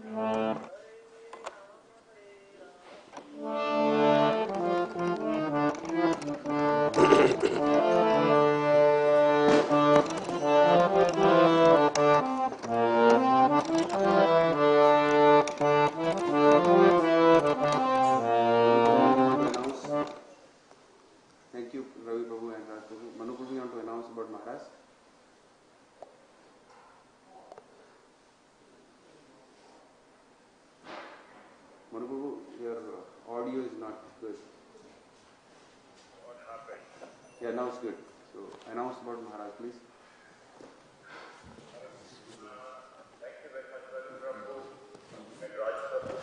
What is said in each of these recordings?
Thank you, Ravi Prabhu and Raj Prabhu. Manu Prabhu, you want to announce about Maharaj? Manu Prabhu, your audio is not good. What happened? Yeah, now it's good. So, announce about Maharaj, please. Thank you very much, Ravi Prabhu and Raj Prabhu.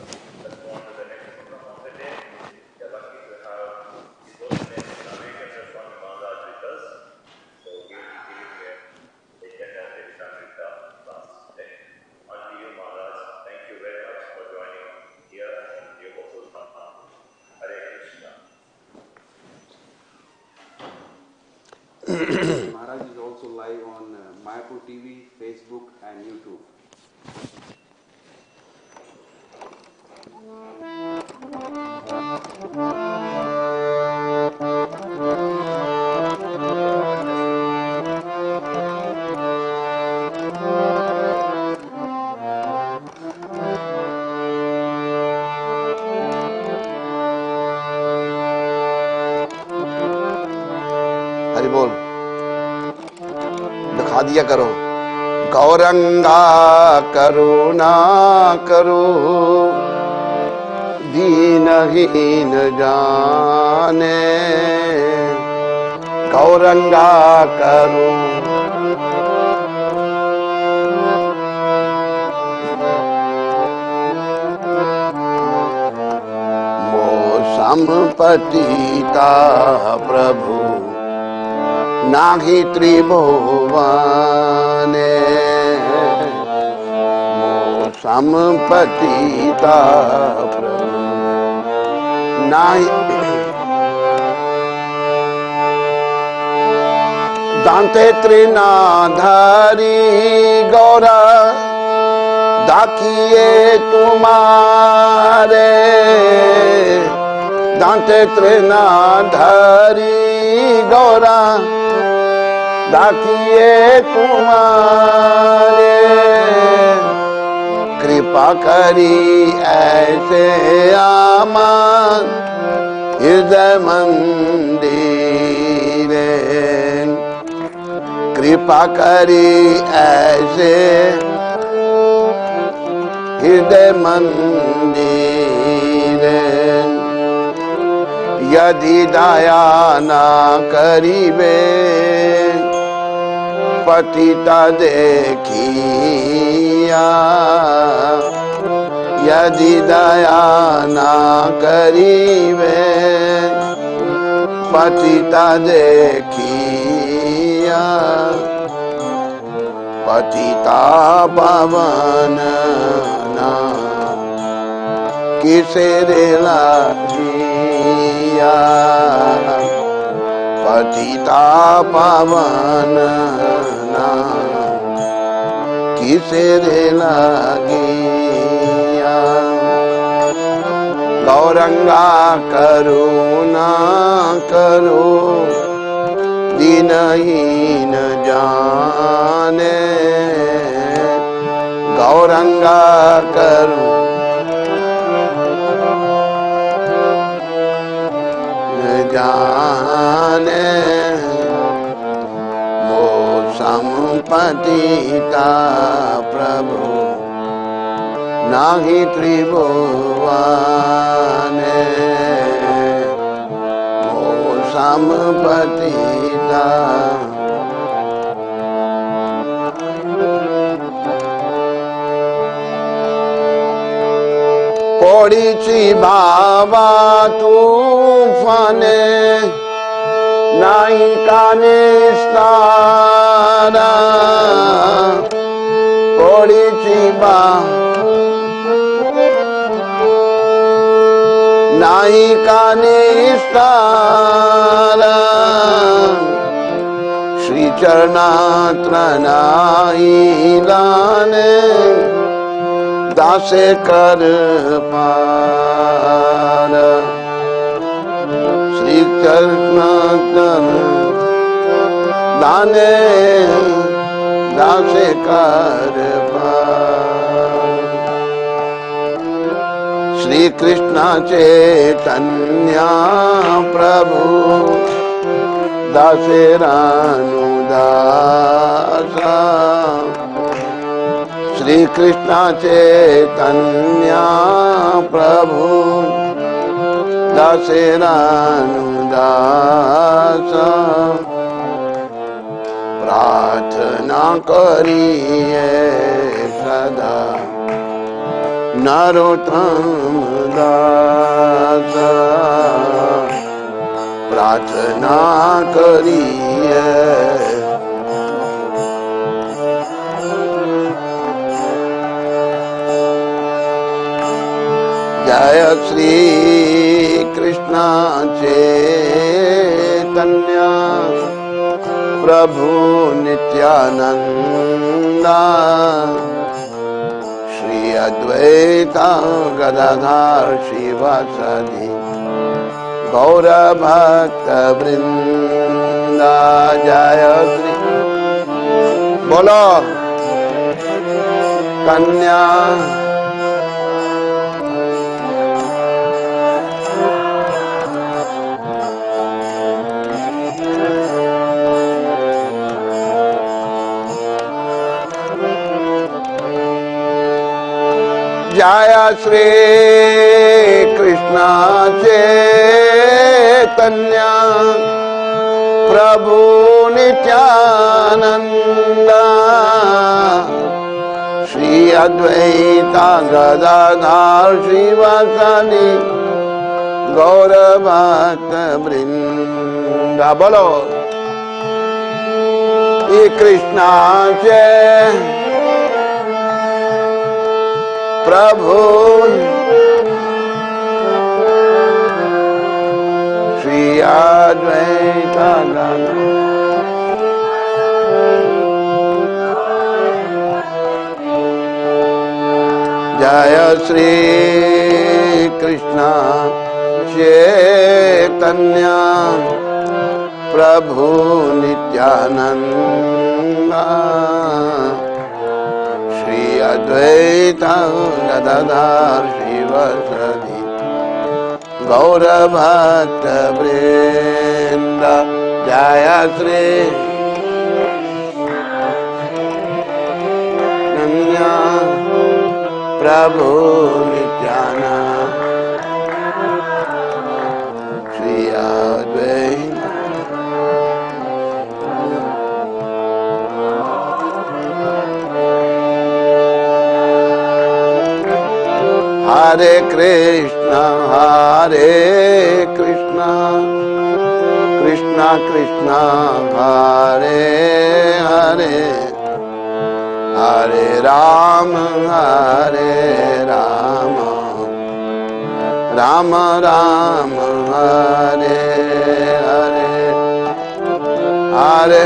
Let's go on to the next program of the day. We are lucky to have his holiness Yogendra Swami Maharaj with us. So we will be giving a Chaitanya Charitamrita class today. On to you, Maharaj. Thank you very much for joining here in Yogendra. Hare Krishna. Maharaj is also live on Mayapur TV, Facebook and YouTube. Hari बोल दिखा दिया करो गौरंगा करुणा करो दीनहीन जाने गौरंगा करो मो संपतिता प्रभु नाहि त्रिभुवने मो संपतिता प्रभु नाहि दांते त्रिनाधारी गौरा दाकिए तुम्हारे दांते त्रिनाधारी गौरा दाकिए तुम्हारे कृपा करी ऐसे आमान हृदय मंदिर कृपा करी ऐसे हृदय मंदिर यदि दया ना करिबे पतिता देखिया यदि दया ना करिबे पतिता देखिया पतिता पावन ना किसे लागिया पतिता पावन ना किसे लागिया गौरंगा करुणा करो दीनहीन जाने गौरंगा करो जाने वो संपतिता प्रभु नाहि त्रिभुवने वो संपतिता पड़ीची बाबा तूफाने नाई काने स्तारा पड़ीची नाई काने स्तारा श्री चरणात्र नाई लाने दासे कर पार श्री कृष्ण दाने दासे कर पार श्री कृष्ण चैतन्य प्रभु दासे रानुदासा श्री कृष्ण चैतन्य प्रभु दासे रानुदासा प्रार्थना करिए सदा नरोत्तम दासा प्रार्थना करिए जय श्री कृष्ण चैतन्य प्रभु नित्यानंदा श्री अद्वैत गदाधर शिवासादि गौर भक्त वृंदा जय श्री बोलो कन्या जय श्री कृष्ण चैतन्य प्रभु नित्यानंदा श्री अद्वैत गदाधर श्रीवासादि गौर भक्त वृंदा बोलो ये कृष्ण प्रभु श्री अद्वैत जय श्री कृष्ण चैतन्य प्रभु नित्यानंदा श्री अद्वैत गदाधर शिवासादि गौर भक्त वृंद जय श्री प्रभु नित्यानंद श्री अद्वैत हरे कृष्ण कृष्ण कृष्ण हरे हरे हरे राम राम राम हरे हरे हरे हरे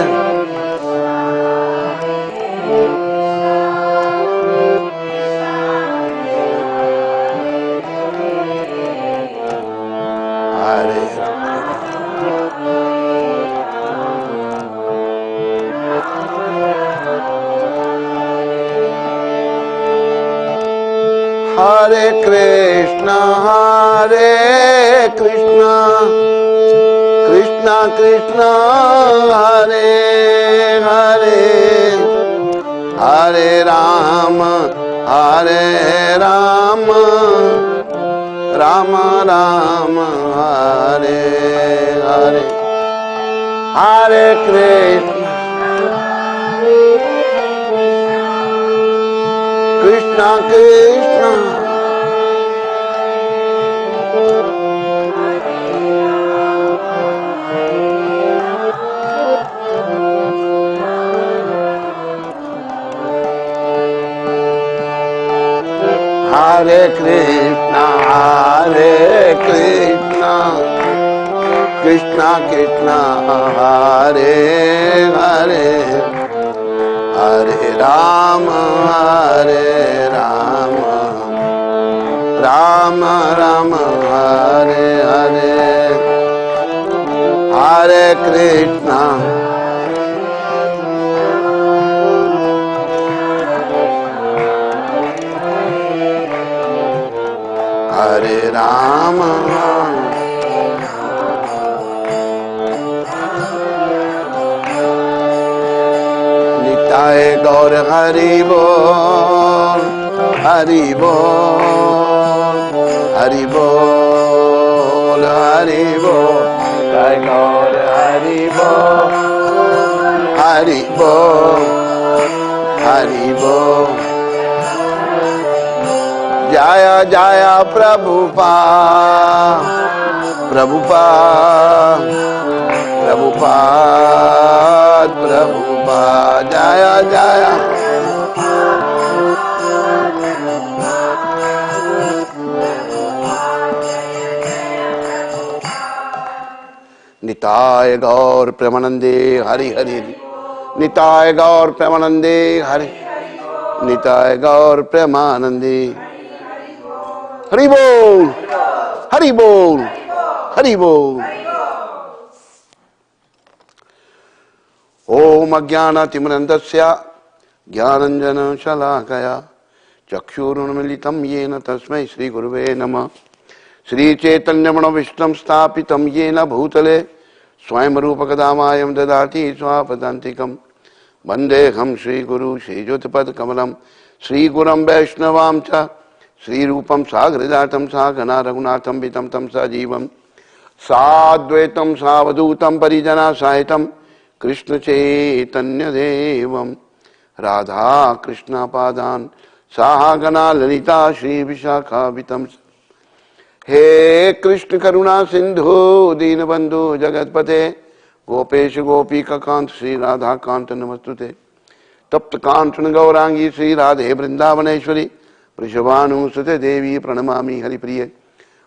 कृष्ण कृष्ण कृष्ण हरे हरे हरे राम राम राम हरे हरे हरे कृष्ण कृष्ण कृष्ण हरे Krishna Krishna Krishna Hare Hare Hare Ram Ram Ram Hare Hare Hare Krishna Hare Rama Nitai Gaur Hari Bol Hari Bol Hari Bol Hari Bol Nitai Gaur Hari Bol Hari Bol Hari Bol Jaya Jaya Prabhupada Prabhupada Prabhupada Prabhupada Jaya Jaya Nitai Gaur Premanande Hari Hari Nitai Gaur Premanande Hari Nitai Gaur Premanande Hari Bol Hari Bol Hari Bol Om Ajnana Timrandasya Jnananjana Shalakaya Chakshurunmilitam Yena Tasmai Shri Guruve Namah Shri Chaitanya Manavishtam Stapitam Yena Bhutale Swayam Rupa Kadamayam Dadati Swapadantikam Vandeham Shri Guru Shri Jyotipad Kamalam Shri Guram Vaishnavam Cha Shri Rupam Sagridatam Sagana Raghunatham Vitam Tam Sajivam Sadvaitam Savadutam Parijana Sahitam Krishna Chaitanya Devam Radha Krishna Padan Sahagana Lalita Shri Vishakha Vitam He Krishna Karuna Sindhu Dinabandhu Jagatpate Gopesh Gopika Kant Shri Radha Kanta Namastute Tapta Kantana Gaurangi Shri Radhe Vrindavaneshwari Prishavanu Sute Devi Pranamami Haripriye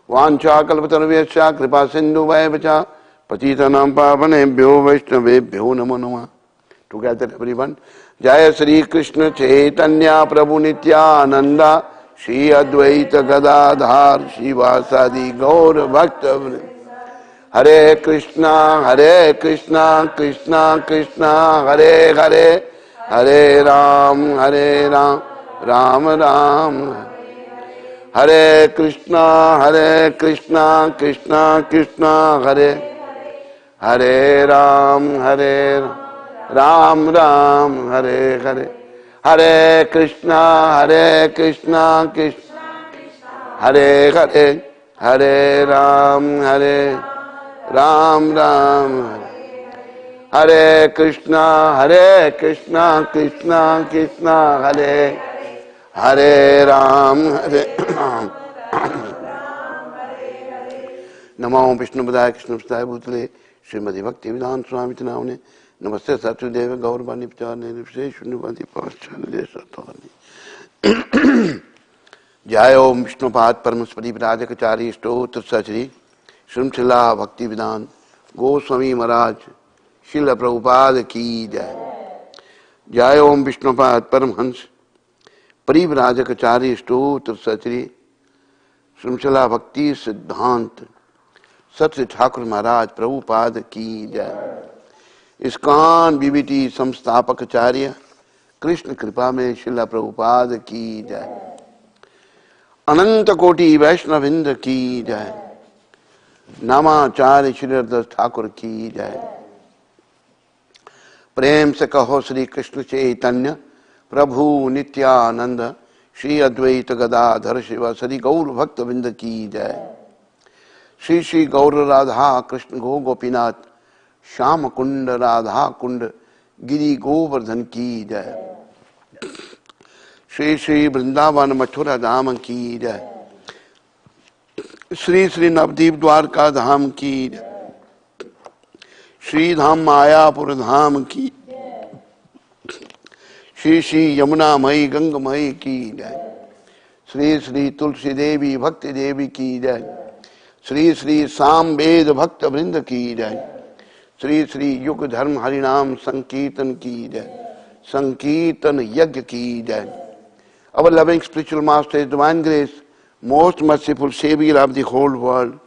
Vancha Kalpatarvyasya Kripa Sindhu Vaevacha Patitanam Pavanebhyo Vaishnavebhyo Namo Namah. Together everyone. Jaya Shri Krishna Chaitanya Prabhu Nityananda Shri Advaita Gadadhar Shivasadi Gaur Bhakta Hare Krishna Krishna Krishna Hare Hare Hare Ram Ram Ram Hare Krishna Krishna Krishna Hare Hare Ram Ram Hare Hare Hare Krishna Krishna Hare Hare Hare Ram Ram Hare Krishna Krishna Hare Hare Ram Namo Vishnu Padaya Krishna Padaya Bhutale Srimati Bhakti Vedanta Swami Tinavane Namaste Satudeva Gaurvani Picharne Nipse Shunyavati Pavachane Satavani Jai Om Vishnupad Paramaspati Viradakachari Stotra Sachri Srimchila Bhakti Vedanta Goswami Maharaj Srila Prabhupada Ki Jai Jai Om Vishnupad Paramhans Parivrajakachari Stotra Sachri Srimchila Bhakti Siddhant Satya Thakur Maharaj Prabhupada Ki Jai ISKCON BBT Samstapakacharya Krishna Kripa Mein Srila Prabhupada Ki Jai Ananta Koti Vaishnavinda Ki Jai Namacharya Sridhar Thakur Ki Jai Prem Se Kaho Shri Krishna Chaitanya Prabhu Nityananda Shri Advaita Gadadhar Shiva Sri Gaur Bhakta Vinda Ki Jai Shri Shri Gaur Radha Krishna Go Gopinath Shama Kunda Radha Kunda Giri Govardhan Ki Jai Shri Shri Vrindavan Mathura Dham Ki Jai Shri Shri Navdeep Dwarka Dham Ki Jai Shri Dham Mayapur Dham Ki Shri Shri Yamuna Mai Ganga Mai Ki Jai Shri Shri Tulsi Devi Bhakti Devi Ki Jai Shri Shri Sam Ved Bhakta Vrinda Ki Jai Shri Shri Yug Dharm Harinam Sankirtan Ki Jai Sankirtan Yajna Ki Jai. Our loving spiritual master, His Divine Grace, most merciful Savior of the whole world,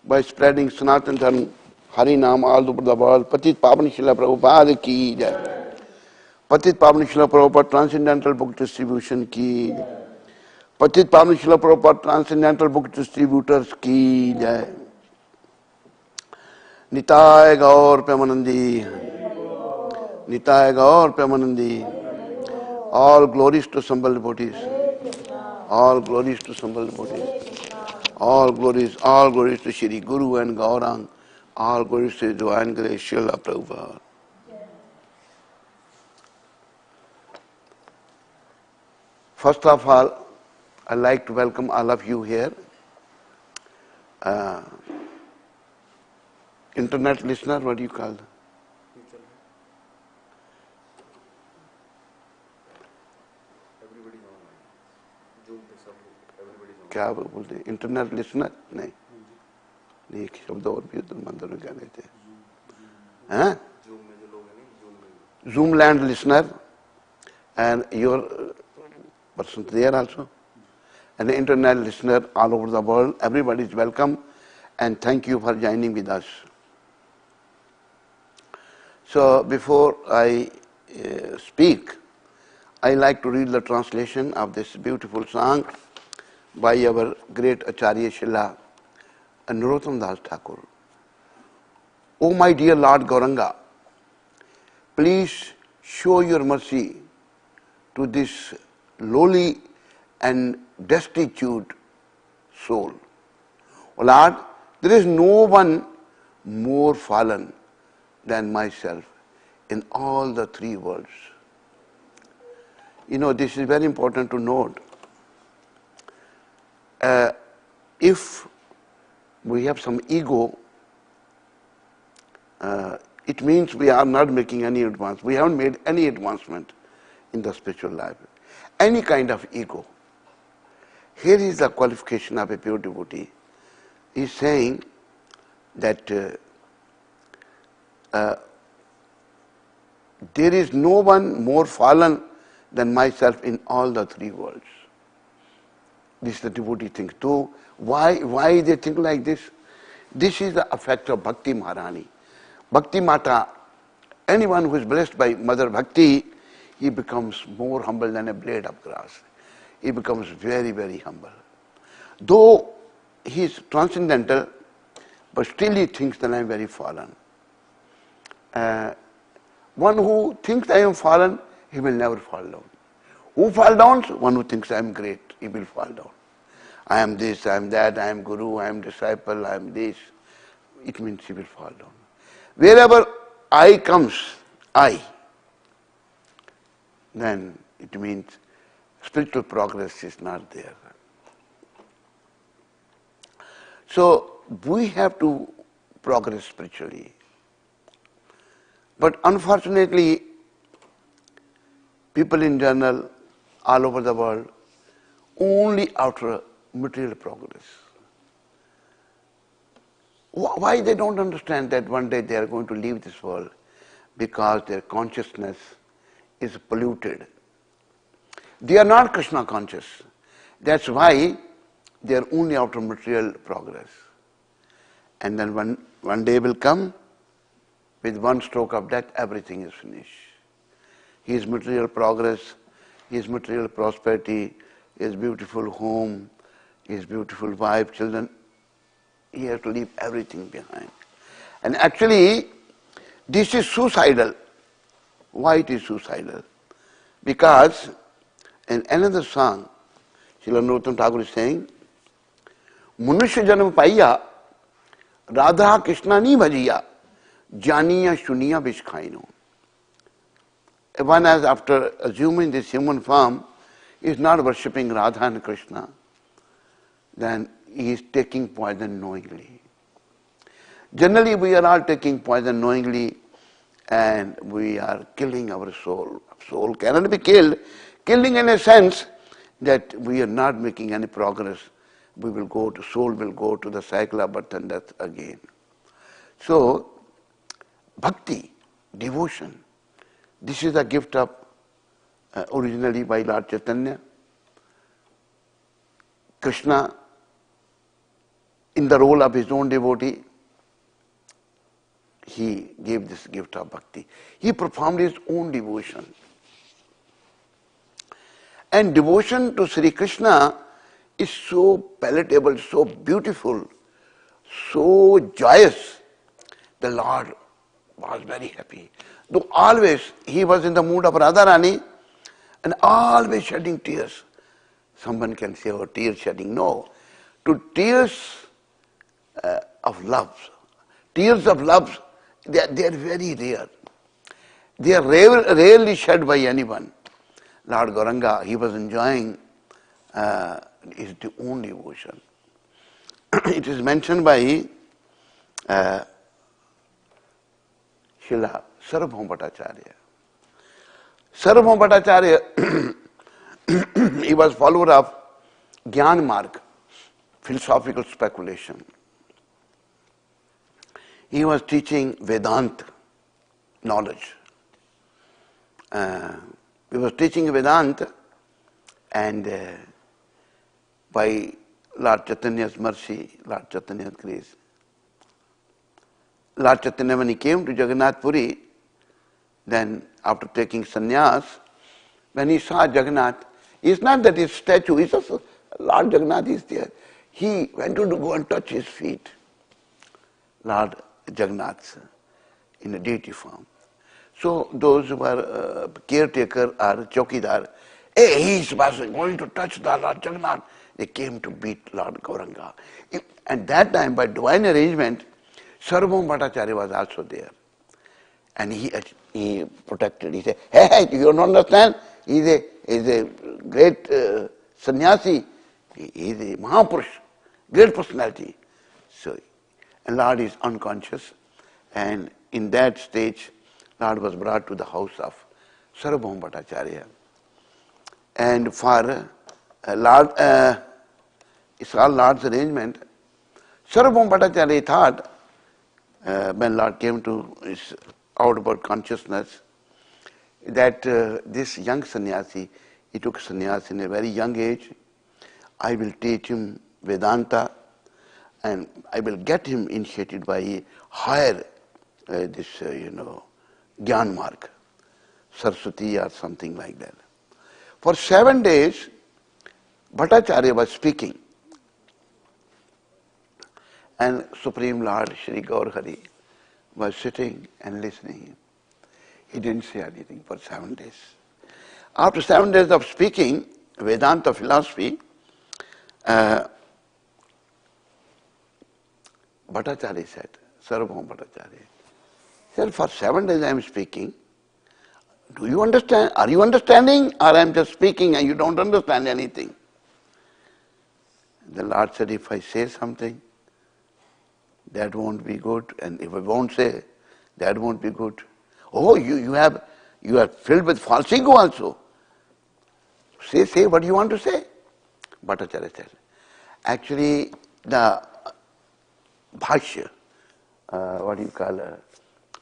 by spreading Sanatan Dharma, Hari Naam all over the world. Patit Pavan Srila Prabhupada ki jai. Patit Pavan Srila Prabhupada Transcendental Book Distribution ki jai. Patit Pavan Srila Prabhupada Transcendental Book Distributors ki jai. Nitai Gaur Premanandi. Nitai Gaur Premanandi. All glories to Sambal devotees. All glories to Sambal devotees. All glories to Shri Guru and Gaurang. All glories to Divine Grace Srila Prabhupada. First of all, I'd like to welcome all of you here. Internet listener, what do you call them? क्या बोलते हैं internet listener नहीं नहीं एक शब्द और भी उधर मंदिर में क्या कहते हैं Zoom land listener and your person there also and the internet listener all over the world, everybody is welcome and thank you for joining with us. So before I speak, I like to read the translation of this beautiful song by our great Acharya Srila Narottam Das Thakur. O my dear Lord Gauranga, please show your mercy to this lowly and destitute soul. O Lord, there is no one more fallen than myself in all the three worlds. You know, this is very important to note. If we have some ego, it means we are not making any advance. We haven't made any advancement in the spiritual life. Any kind of ego. Here is the qualification of a pure devotee. He is saying that there is no one more fallen than myself in all the three worlds. This is the devotee thinks. So why they think like this? This is the effect of Bhakti Maharani. Bhakti Mata, anyone who is blessed by Mother Bhakti, he becomes more humble than a blade of grass. He becomes very, very humble. Though he is transcendental, but still he thinks that I am very fallen. One who thinks I am fallen, he will never fall down. Who fall down? One who thinks I am great, he will fall down. I am this, I am that, I am guru, I am disciple, I am this. It means he will fall down. Wherever I comes, I, then it means spiritual progress is not there. So we have to progress spiritually. But unfortunately, people in general, all over the world, only after material progress. Why they don't understand that one day they are going to leave this world? Because their consciousness is polluted. They are not Krishna conscious. That's why they are only after material progress. And then one day will come, with one stroke of death, everything is finished. His material progress, his material prosperity, his beautiful home, his beautiful wife, children, he has to leave everything behind. And actually, this is suicidal. Why it is suicidal? Because in another song, Srila Narottam Thakur is saying, Manushya janam paiya, Radha Krishna ni bhajiya, janiya shuniya vish khaino. One has, after assuming this human form, is not worshipping Radha and Krishna, then he is taking poison knowingly. Generally, we are all taking poison knowingly and we are killing our soul. Soul cannot be killed. Killing in a sense that we are not making any progress. Soul will go to the cycle of birth and death again. So, bhakti, devotion, this is a gift of originally by Lord Chaitanya. Krishna, in the role of his own devotee, he gave this gift of bhakti. He performed his own devotion. And devotion to Sri Krishna is so palatable, so beautiful, so joyous. The Lord was very happy. Though always he was in the mood of Radharani and always shedding tears. Someone can say, oh, tears shedding. No. To tears of love. Tears of love, they are very rare. They are rarely shed by anyone. Lord Gauranga, he was enjoying his own devotion. It is mentioned by Srila Sarvabhauma Bhattacharya. Sarvabhauma Bhattacharya, he was follower of Gyan Marg, philosophical speculation. He was teaching Vedanta knowledge. He was teaching Vedanta, and by Lord Chaitanya's mercy, Lord Chaitanya's grace, Lord Chaitanya, when he came to Jagannath Puri, then after taking sannyas, when he saw Jagannath, it's not that his statue, it's also Lord Jagannath is there. He went to go and touch his feet. Lord Jagannath in a deity form. So those who were caretaker or chokidar, hey, he was going to touch the Lord Jagannath. They came to beat Lord Gauranga. At that time, by divine arrangement, Sarvabhauma Bhattacharya was also there. And he protected. He said, hey, you don't understand? He's a great sannyasi. He's a Mahapurush, great personality. So, and Lord is unconscious. And in that stage, Lord was brought to the house of Sarvabhauma Bhattacharya. And for Lord, it's all Lord's arrangement. Sarvabhauma Bhattacharya thought, when Lord came to his out about consciousness, that this young sannyasi, he took sannyas in a very young age. I will teach him Vedanta, and I will get him initiated by a higher, Gyan Marg, Saraswati or something like that. For 7 days, Bhattacharya was speaking, and Supreme Lord Shri Gaur Hari was sitting and listening. He didn't say anything for 7 days. After 7 days of speaking Vedanta philosophy, Bhattacharya said, Sarvabhauma Bhattacharya said, for 7 days I am speaking. Do you understand? Are you understanding? Or I am just speaking and you don't understand anything? The Lord said, if I say something, that won't be good. And if I won't say, that won't be good. Oh, you are filled with false ego also. Say what you want to say. Bhattacharya said. Actually, the bhashya,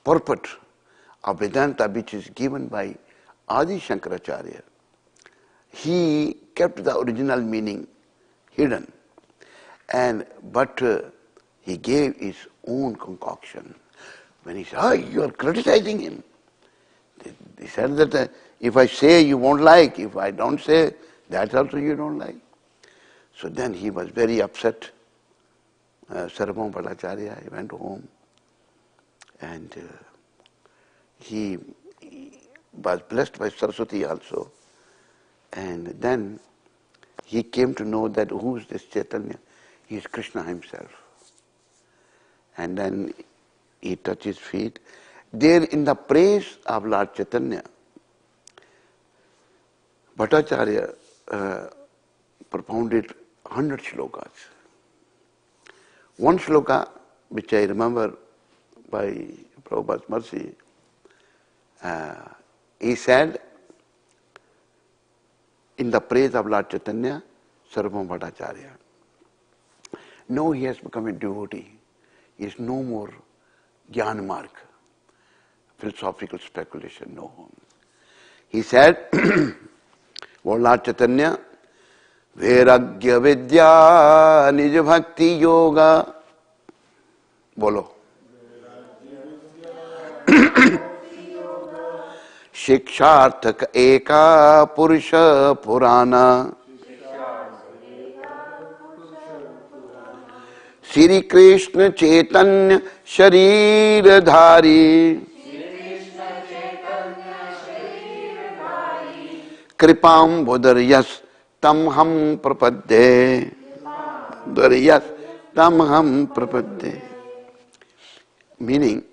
purport of Vedanta, which is given by Adi Shankaracharya, he kept the original meaning hidden, but he gave his own concoction. When he said, you are criticizing him. He said that if I say you won't like, if I don't say, that also you don't like. So then he was very upset. Sarvabhauma Bhattacharya, he went home, and he was blessed by Saraswati also. And then he came to know that who is this Chaitanya? He is Krishna himself. And then he touched his feet. There in the praise of Lord Chaitanya, Bhattacharya propounded 100 shlokas. One shloka, which I remember by Prabhupada's mercy, he said, in the praise of Lord Chaitanya, Sarvabhauma Bhattacharya. Now he has become a devotee. He is no more Gyan Marg, philosophical speculation, no. He said, oh Lord Chaitanya, वैराग्य विद्या निज भक्ति योगा. बोलो. शिक्षार्थक एका पुरुष पुराना. श्री कृष्ण चैतन्य शरीरधारी. कृपाम्बुदर्यस तम हम प्रपद्ये. दर्यस तम हम प्रपद्ये. Meaning,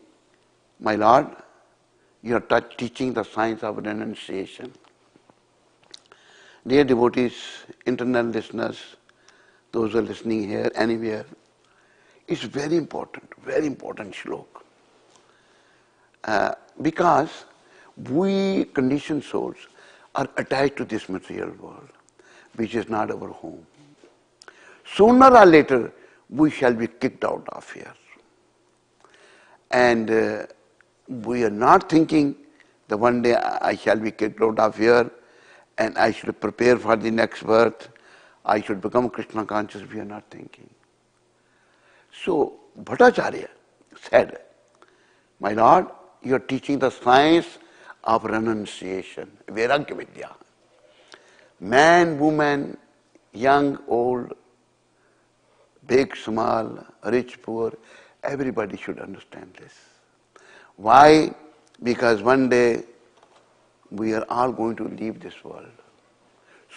my Lord, you are teaching the science of renunciation. Dear devotees, internal listeners, those who are listening here, anywhere, it's very important shloka. Because we conditioned souls are attached to this material world, which is not our home. Sooner or later, we shall be kicked out of here. And we are not thinking that one day I shall be kicked out of here and I should prepare for the next birth. I should become Krishna conscious. We are not thinking. So, Bhattacharya said, my Lord, you are teaching the science of renunciation, Vairagya Vidya. Man, woman, young, old, big, small, rich, poor, everybody should understand this. Why? Because one day we are all going to leave this world.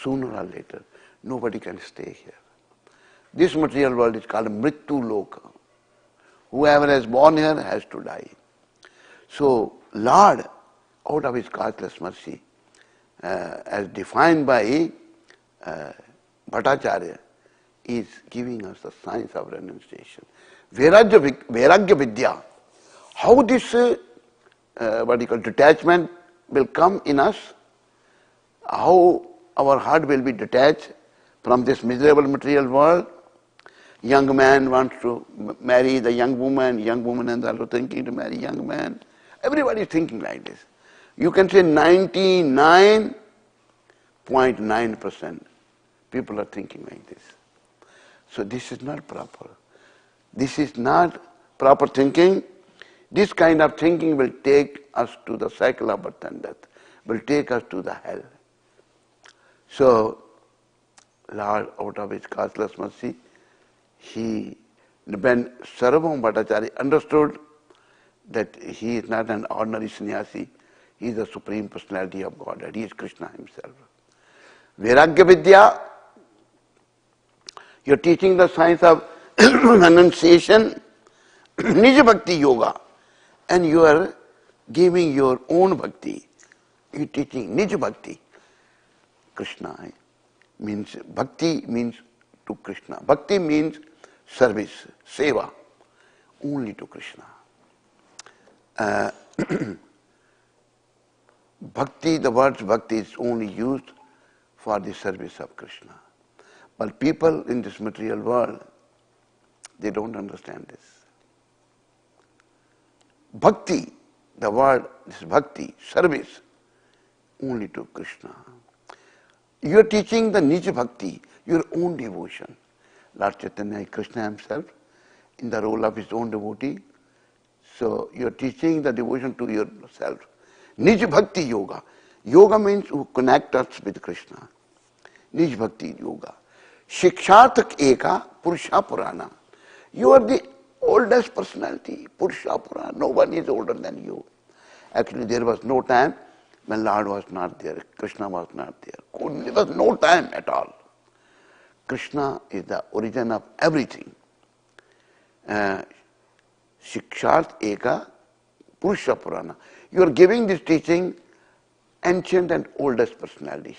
Sooner or later, nobody can stay here. This material world is called Mrityu Loka. Whoever is born here has to die. So, Lord, out of His causeless mercy, as defined by Bhattacharya, is giving us the science of renunciation. Vairagya Vidya. How this detachment will come in us, how our heart will be detached from this miserable material world. Young man wants to marry the young woman is also thinking to marry young man. Everybody is thinking like this. You can say 99.9% people are thinking like this. So this is not proper. This is not proper thinking. This kind of thinking will take us to the cycle of birth and death, will take us to the hell. So, Lord, out of His causeless mercy, when Sarvabhauma Bhattacharya understood that he is not an ordinary sannyasi, he is the Supreme Personality of Godhead, he is Krishna Himself. Vairagya Vidya, you are teaching the science of renunciation, Nij Bhakti Yoga, and you are giving your own bhakti. You are teaching Nij Bhakti. Krishna means, bhakti means to Krishna. Bhakti means service, seva, only to Krishna. Bhakti, the word bhakti is only used for the service of Krishna. But people in this material world, they don't understand this. Bhakti, the word is bhakti, service, only to Krishna. You are teaching the Nij Bhakti, your own devotion. Lord Chaitanya is Krishna Himself in the role of His own devotee. So you are teaching the devotion to yourself. Nij Bhakti Yoga. Yoga means to connect us with Krishna. Nij Bhakti Yoga. Shiksharthak Eka Purusha Purana. You are the oldest personality, Purusha Purana. No one is older than you. Actually, there was no time when Lord was not there, Krishna was not there. There was no time at all. Krishna is the origin of everything. Shiksharth Eka Purusha Purana. You are giving this teaching ancient and oldest personality.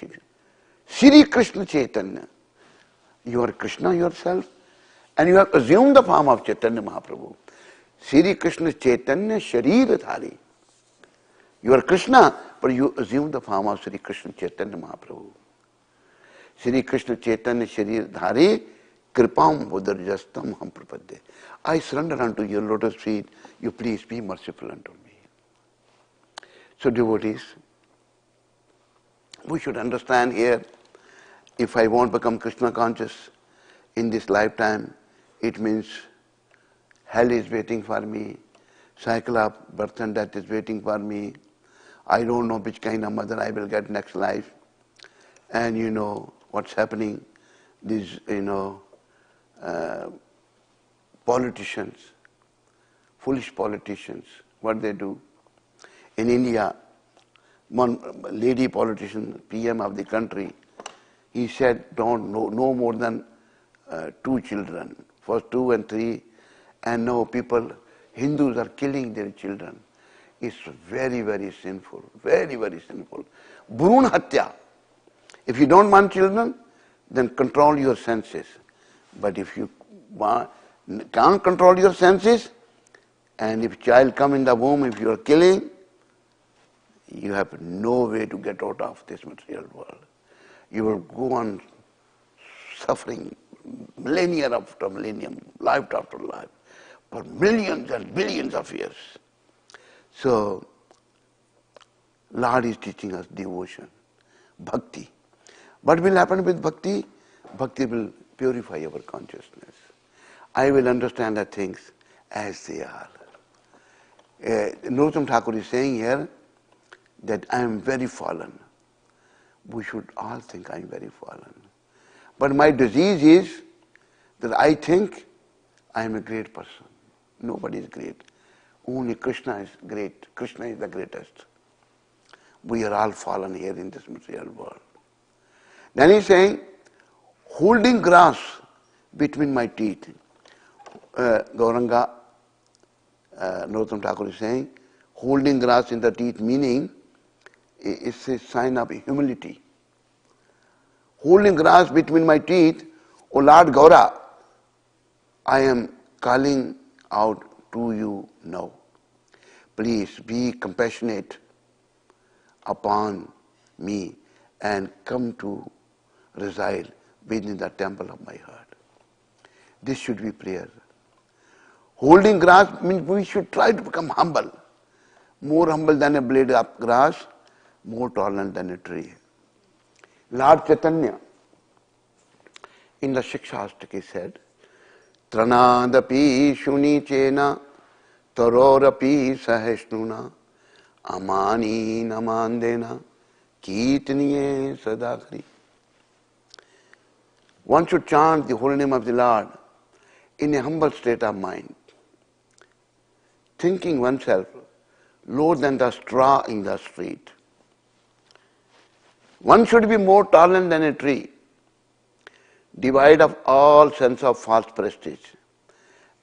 Sri Krishna Chaitanya. You are Krishna yourself and you have assumed the form of Chaitanya Mahaprabhu. Sri Krishna Chaitanya Shariradhari. You are Krishna, but you assume the form of Sri Krishna Chaitanya Mahaprabhu. Sri Krishna Chaitanya Shariradhari Kripam Buddharjastam Ham Prapadde. I surrender unto your lotus feet. You please be merciful unto me. So devotees, we should understand here if I won't become Krishna conscious in this lifetime, it means hell is waiting for me, cycle of birth and death is waiting for me. I don't know which kind of mother I will get next life. And you know what's happening, these, politicians, foolish politicians, what they do. In India, one lady politician, PM of the country, he said don't no more than 2 children, first 2 and 3, and now people, Hindus are killing their children. It's very, very sinful, very, very sinful. Bhrun Hatya. If you don't want children, then control your senses. But if you can't control your senses, and if child come in the womb, if you are killing, you have no way to get out of this material world. You will go on suffering millennia after millennium, life after life, for millions and billions of years. So, Lord is teaching us devotion, bhakti. What will happen with bhakti? Bhakti will purify our consciousness. I will understand the things as they are. Narottam Thakur is saying here that I am very fallen. We should all think I am very fallen. But my disease is that I think I am a great person. Nobody is great. Only Krishna is great. Krishna is the greatest. We are all fallen here in this material world. Then he is saying, holding grass between my teeth. Gauranga, Narottam Thakur is saying, holding grass in the teeth meaning it's a sign of humility. Holding grass between my teeth, O Lord Gaura, I am calling out to you now. Please be compassionate upon me and come to reside within the temple of my heart. This should be prayer. Holding grass means we should try to become humble. More humble than a blade of grass, more tolerant than a tree. Lord Chaitanya in the Shikshashtaki said, Tranadapi shuni chena tarorapi saheshnuna amani namandena kirtaniye sadakari. One should chant the holy name of the Lord in a humble state of mind, thinking oneself lower than the straw in the street. One should be more tolerant than a tree, devoid of all sense of false prestige,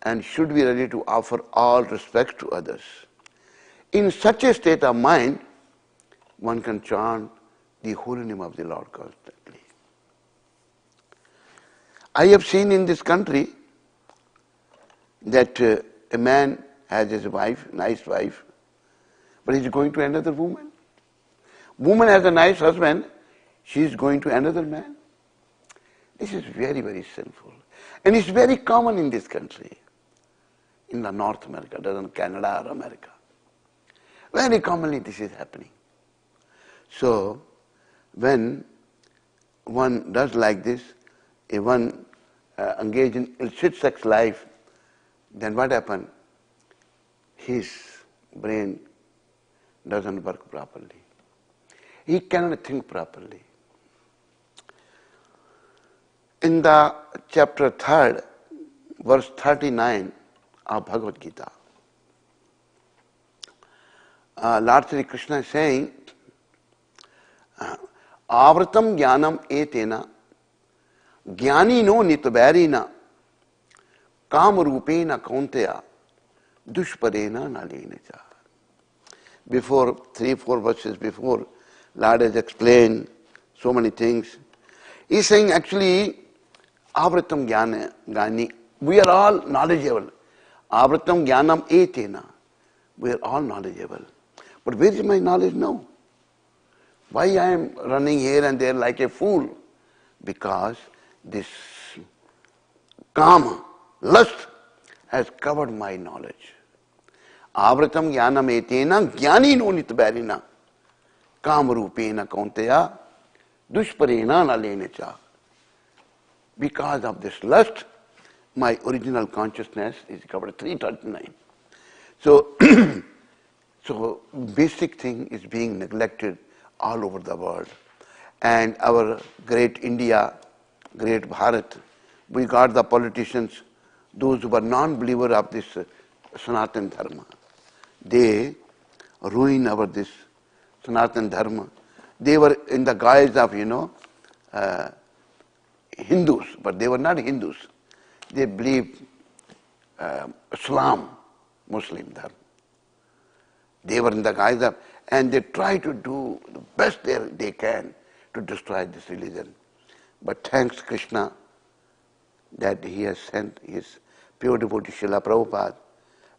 and should be ready to offer all respect to others. In such a state of mind, one can chant the holy name of the Lord constantly. I have seen in this country that a man has his wife, nice wife, but he's going to another woman. Woman has a nice husband, she is going to another man. This is very, very sinful. And it's very common in this country, in the North America, doesn't Canada or America. Very commonly this is happening. So, when one does like this, if one engage in illicit sex life, then what happens? His brain doesn't work properly. He cannot think properly. In the chapter 3, verse 39 of Bhagavad Gita, Lord Sri Krishna is saying, Avratam jnanam etena jnanino nitvarina kamarupena kaunteya dushparena nalenecha. Before, 3-4 verses before, Lord has explained so many things. He's saying actually, Avratam jnani, we are all knowledgeable. Avratam jnanam etena, we are all knowledgeable. But where is my knowledge now? Why I am running here and there like a fool? Because this kama, lust, has covered my knowledge. Avratam jnanam etena jnani no nitvarina kamarupena kaunteya dushparena nalenecha. Because of this lust, my original consciousness is covered 339. So, so basic thing is being neglected all over the world. And our great India, great Bharat, we got the politicians, those who were non-believer of this Sanatan Dharma. They ruin our this Sanatan Dharma. They were in the guise of, Hindus, but they were not Hindus. They believed Islam, Muslim Dharma. They were in the guise of, and they try to do the best they can to destroy this religion. But thanks Krishna that he has sent his pure devotee Srila Prabhupada,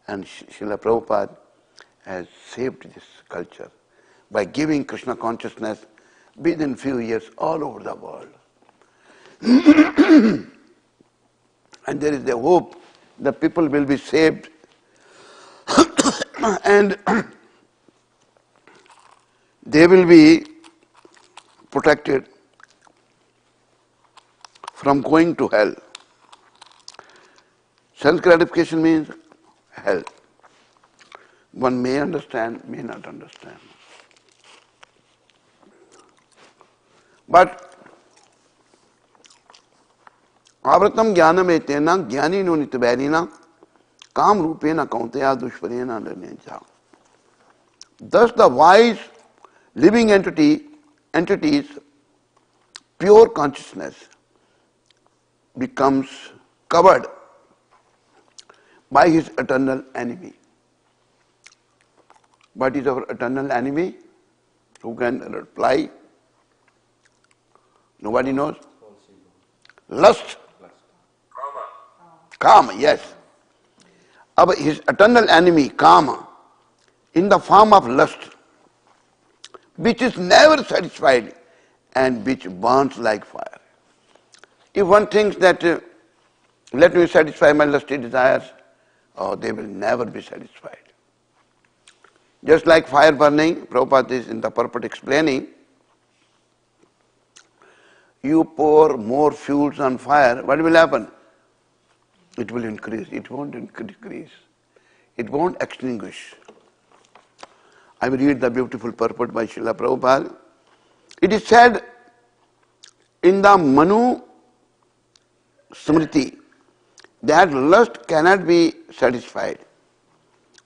and Srila Prabhupada has saved this culture by giving Krishna consciousness within few years all over the world. And there is the hope the people will be saved and they will be protected from going to hell. Sense gratification means hell. One may understand, may not understand. But आवृतम ज्ञानम एतेना ज्ञानिनो नित्यवैरिना काम रूपेण कौंतेया दुष्परेण निर्णयः. Thus the wise living entities, pure consciousness becomes covered by his eternal enemy. What is our eternal enemy? Who can reply? Nobody knows? Lust. Kama, yes. But his eternal enemy, Kama, in the form of lust, which is never satisfied and which burns like fire. If one thinks that, let me satisfy my lusty desires, they will never be satisfied. Just like fire burning, Prabhupada is in the purport explaining, you pour more fuels on fire, what will happen? It will increase. It won't decrease. It won't extinguish. I will read the beautiful purport by Srila Prabhupada. It is said in the Manu Smriti that lust cannot be satisfied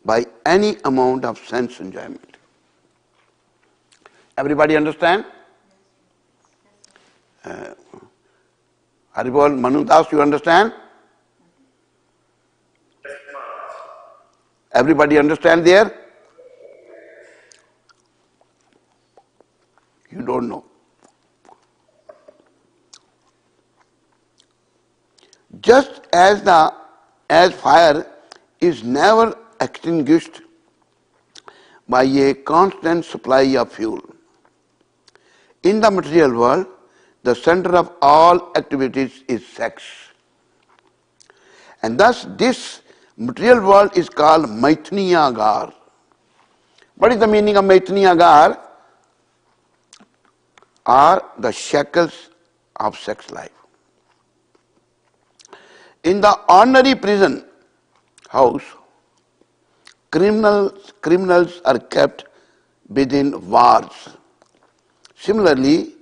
by any amount of sense enjoyment. Everybody understand? Haribol, Manu Das, you understand? Everybody understand there? You don't know. Just as fire is never extinguished by a constant supply of fuel, in the material world, the center of all activities is sex. And thus this material world is called Maithniyagar. What is the meaning of Maithniyagar? Are the shackles of sex life. In the ordinary prison house, criminals are kept within walls. Similarly,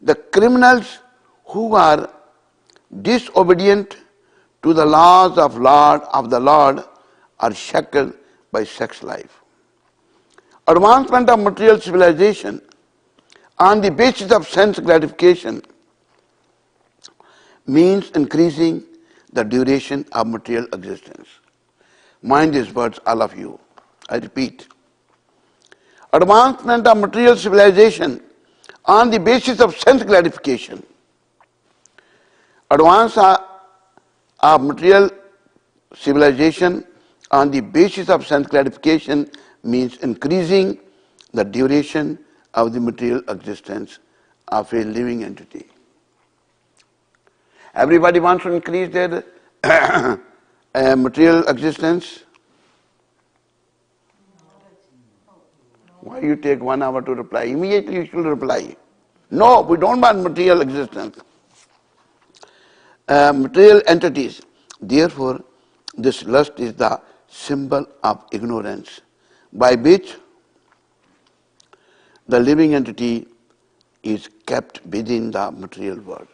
the criminals who are disobedient to the laws of the Lord are shackled by sex life. Advancement of material civilization on the basis of sense gratification means increasing the duration of material existence. Mind these words, all of you. I repeat. Advancement of material civilization on the basis of sense gratification. Advance of material civilization on the basis of sense gratification means increasing the duration of the material existence of a living entity. Everybody wants to increase their material existence. Why you take 1 hour to reply? Immediately you should reply. No, we don't want material existence. material entities. Therefore, this lust is the symbol of ignorance by which the living entity is kept within the material world.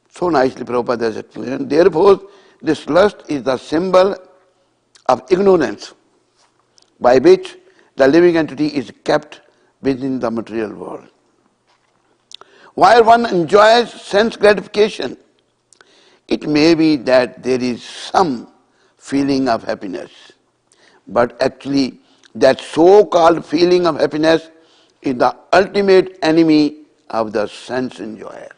So nicely Prabhupada has explained. Therefore, this lust is the symbol of ignorance by which the living entity is kept within the material world. While one enjoys sense gratification, it may be that there is some feeling of happiness, but actually that so-called feeling of happiness is the ultimate enemy of the sense enjoyer.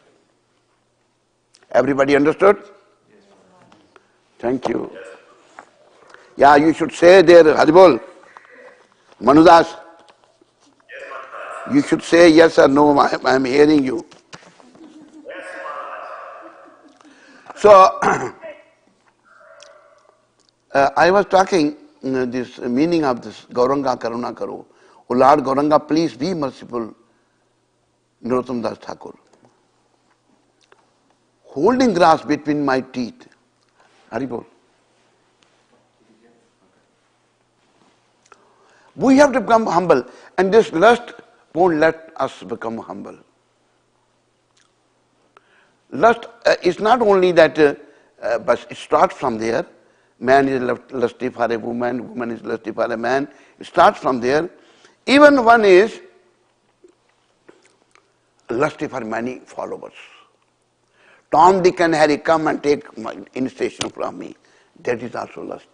Everybody understood? Thank you. Yeah, you should say there, Haribol, Manudas, you should say yes or no, I am hearing you. So, I was talking this meaning of this Gauranga Karuna Karo. Oh Lord Gauranga, please be merciful, Narottam Das Thakur. Holding grass between my teeth. Haribol. We have to become humble, and this lust won't let us become humble. Lust is not only that, but it starts from there. Man is lusty for a woman, woman is lusty for a man. It starts from there. Even one is lusty for many followers. Tom, Dick and Harry, come and take my initiation from me. That is also lust.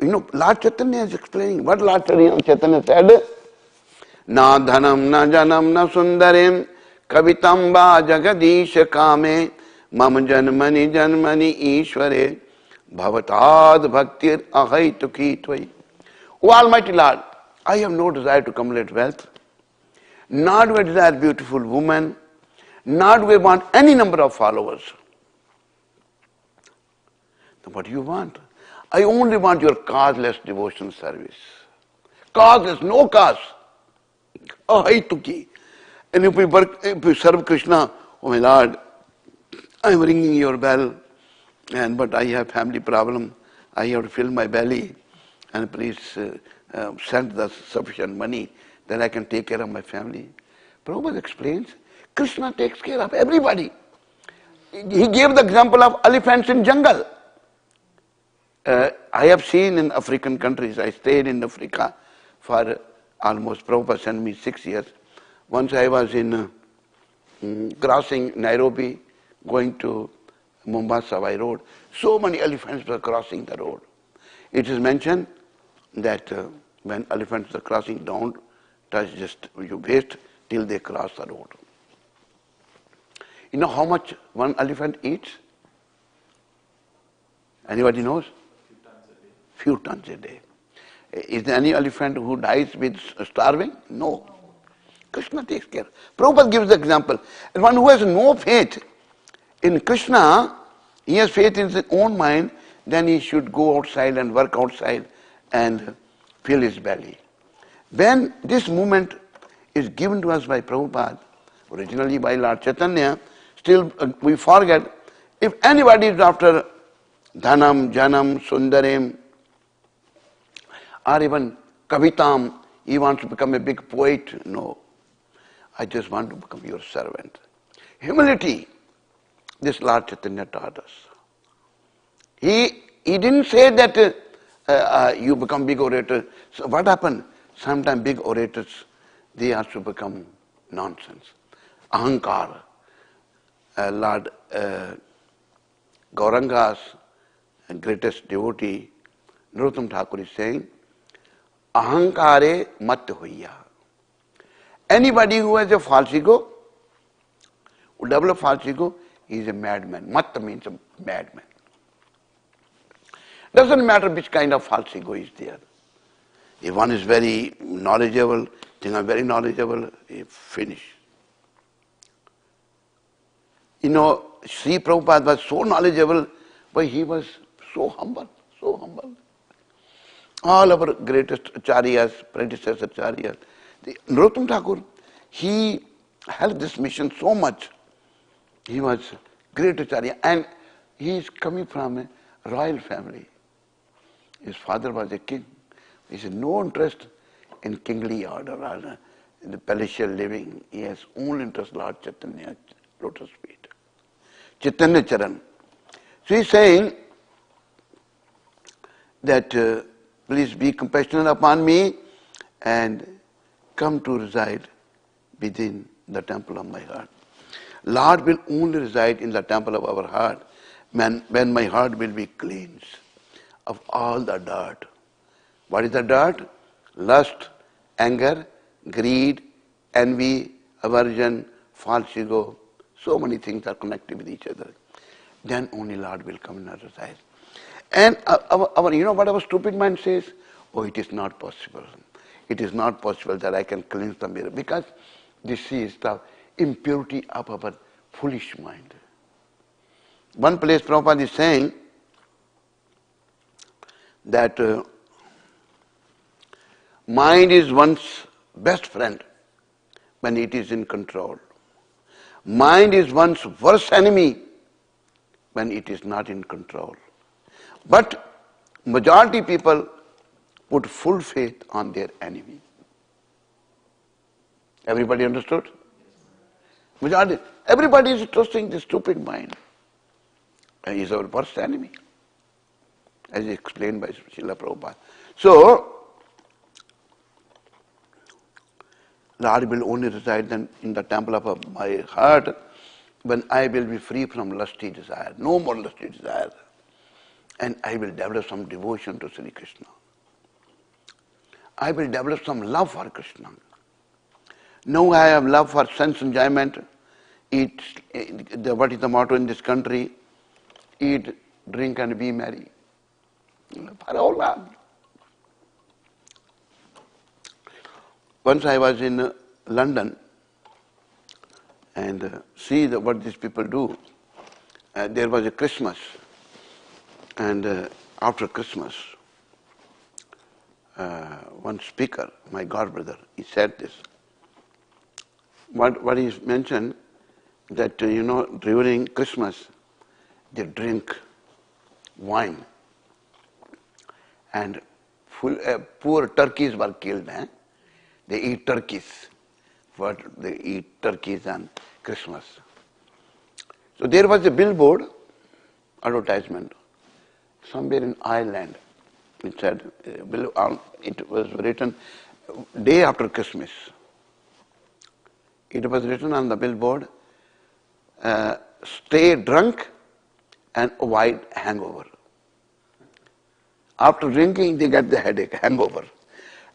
Lord Chaitanya is explaining what Lord Chaitanya said. Na dhanam, na janam, na sundarim, kavitam va jagadisha kame, mam janmani janmani ishvare, bhavatad bhaktir ahai tukhi tvai. O Almighty Lord, I have no desire to accumulate wealth, nor do I desire beautiful woman, nor do I want any number of followers. Then what do you want? I only want your causeless devotion service. Causeless, no cause. Ahai tukhi. And if we serve Krishna, oh my Lord, I am ringing your bell, but I have family problem. I have to fill my belly, and please send the sufficient money, then I can take care of my family. Prabhupada explains, Krishna takes care of everybody. He gave the example of elephants in jungle. I have seen in African countries, I stayed in Africa for almost, Prabhupada sent me 6 years. Once I was in crossing Nairobi, going to Mombasa by road. So many elephants were crossing the road. It is mentioned that when elephants are crossing, don't touch just your waist till they cross the road. You know how much one elephant eats? Anybody knows? Few tons a day. Is there any elephant who dies with starving? No. Krishna takes care. Prabhupada gives the example. And one who has no faith in Krishna, he has faith in his own mind, then he should go outside and work outside and fill his belly. When this movement is given to us by Prabhupada, originally by Lord Chaitanya, still we forget, if anybody is after dhanam, janam, sundarim, or even kavitam, he wants to become a big poet, no. I just want to become your servant. Humility, this Lord Chaitanya taught us. He didn't say that you become big orator. So what happened? Sometimes big orators, they also become nonsense. Ahankar. Lord Gauranga's greatest devotee, Narottam Thakur, is saying, Ahankare mat hoiya. Anybody who has a false ego, who develops false ego, he is a madman. Mat means a madman. Doesn't matter which kind of false ego is there. If one is very knowledgeable, think I'm very knowledgeable, finish. You know, Sri Prabhupada was so knowledgeable, but he was so humble, so humble. All our greatest acharyas, predecessor acharyas, Narottam Thakur, he helped this mission so much. He was great acharya, and he is coming from a royal family. His father was a king. He has no interest in kingly order or in the palatial living. He has only interest in Lord Chaitanya, lotus feet. Chaitanya Charan. So he is saying that please be compassionate upon me and come to reside within the temple of my heart. Lord will only reside in the temple of our heart when my heart will be cleansed of all the dirt. What is the dirt? Lust, anger, greed, envy, aversion, false ego. So many things are connected with each other. Then only Lord will come and reside. And you know what our stupid mind says? Oh, it is not possible. It is not possible that I can cleanse the mirror, because this is the impurity of our foolish mind. One place Prabhupada is saying that mind is one's best friend when it is in control. Mind is one's worst enemy when it is not in control. But majority people put full faith on their enemy. Everybody understood? Majority. Everybody is trusting the stupid mind. And he is our worst enemy, as explained by Srila Prabhupada. So, Lord will only reside then in the temple of my heart when I will be free from lusty desire. No more lusty desire. And I will develop some devotion to Sri Krishna. I will develop some love for Krishna. Now I have love for sense enjoyment. What is the motto in this country? Eat, drink and be merry. For all that. Once I was in London and see what these people do. There was a Christmas, and after Christmas, one speaker, my godbrother, he said this. What he mentioned, that during Christmas they drink wine and poor turkeys were killed. They eat turkeys. They eat turkeys on Christmas. So there was a billboard advertisement somewhere in Ireland. It said, it was written day after Christmas. It was written on the billboard, stay drunk and avoid hangover. After drinking, they get the headache, hangover.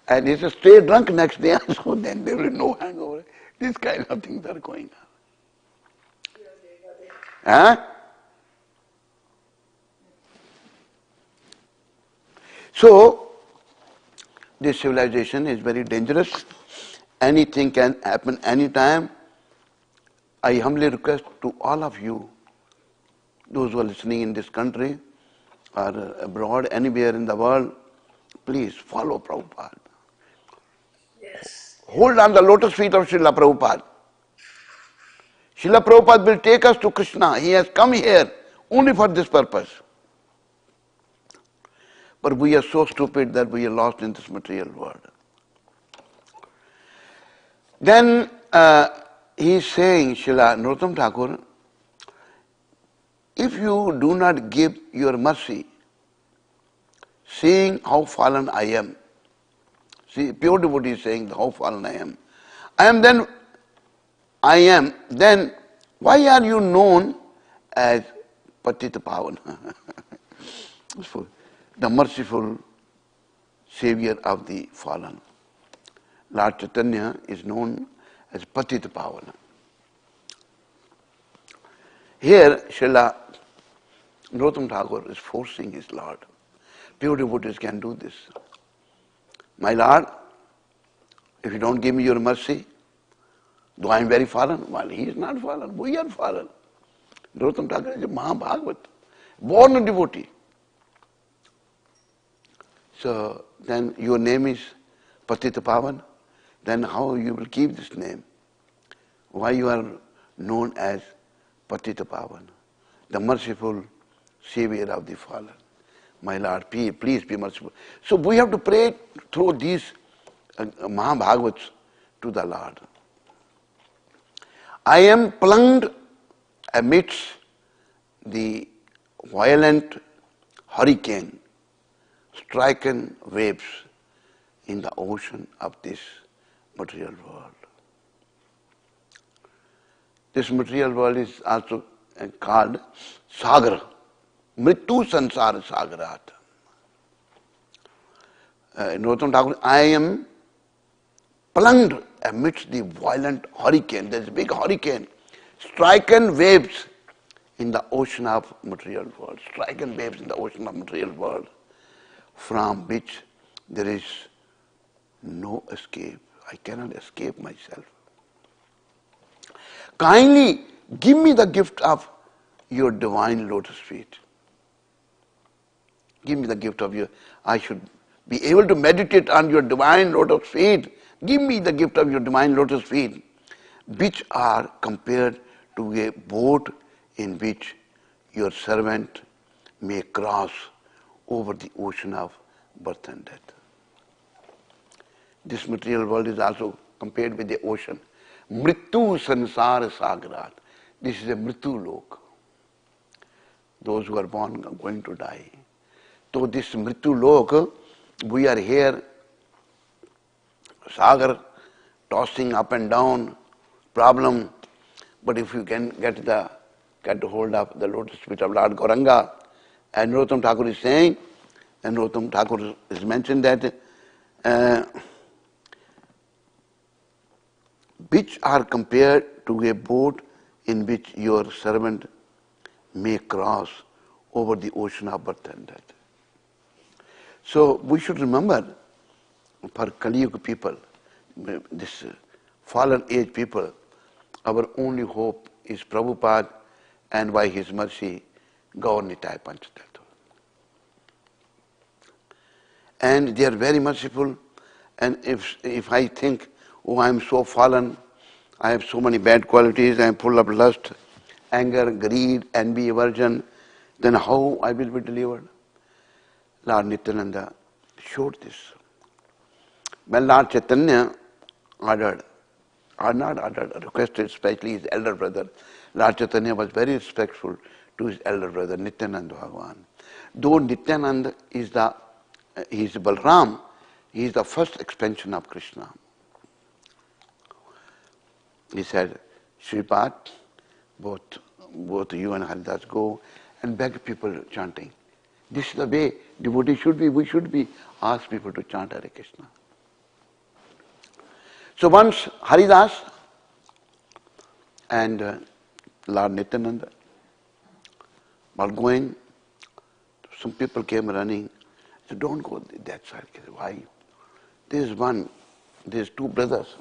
And he says, stay drunk next day, so then there will be no hangover. These kind of things are going on. Huh? So, this civilization is very dangerous. Anything can happen anytime. I humbly request to all of you, those who are listening in this country or abroad, anywhere in the world, please follow Prabhupada. Yes. Hold on the lotus feet of Srila Prabhupada. Srila Prabhupada will take us to Krishna. He has come here only for this purpose. But we are so stupid that we are lost in this material world. Then he is saying, Srila Narottam Thakur, if you do not give your mercy, seeing how fallen I am, see, pure devotee is saying how fallen I am, then why are you known as Patita Pavan? The merciful savior of the fallen. Lord Chaitanya is known as Patita Pavana. Here, Srila Narottam Thakur is forcing his Lord. Pure devotees can do this. My Lord, if you don't give me your mercy, though I am very fallen, well, he is not fallen, we are fallen. Narottam Thakur is a Mahabhagavat, born a devotee. So then your name is Patita Pavan, then how you will keep this name? why you are known as Patita Pavan, the merciful savior of the fallen. My Lord, please be merciful. So we have to pray through these Mahabhagavats to the Lord. I am plunged amidst the violent hurricane, stricken waves in the ocean of this material world. This material world is also called Sagar, Mrityu Sansara Sagarat. Narottam Thakur, I am plunged amidst the violent hurricane. There is a big hurricane, stricken waves in the ocean of material world, stricken waves in the ocean of material world, from which there is no escape. I cannot escape myself. Kindly give me the gift of your divine lotus feet. Give me the gift of your, I should be able to meditate on your divine lotus feet. Give me the gift of your divine lotus feet, which are compared to a boat in which your servant may cross over the ocean of birth and death. This material world is also compared with the ocean. Mrityu Sansara Sagarat. This is a Mrityu lok. Those who are born are going to die. So this Mrityu lok, we are here, Sagar, tossing up and down, problem. But if you can get hold of the lotus feet of Lord Gauranga, and Narottam Thakur is saying, and Narottam Thakur has mentioned that, which are compared to a boat in which your servant may cross over the ocean of birth and death. So we should remember, for Kali Yuga people, this fallen age people, our only hope is Prabhupada, and by his mercy, Gaur Nitai Panchatattva. And they are very merciful, and if I think, oh, I am so fallen, I have so many bad qualities, I am full of lust, anger, greed, envy, aversion, then how I will be delivered? Lord Nityananda showed this. When Lord Chaitanya requested, especially his elder brother, Lord Chaitanya was very respectful to his elder brother, Nityananda Bhagavan. Though Nityananda is he is Balram, he is the first expansion of Krishna. He said, Shripad, both you and Haridas go and beg people chanting. This is the way devotees should be. We should be ask people to chant Hare Krishna. So once Haridas and Lord Nityananda were going, some people came running. Said, don't go that side. Why? There's two brothers.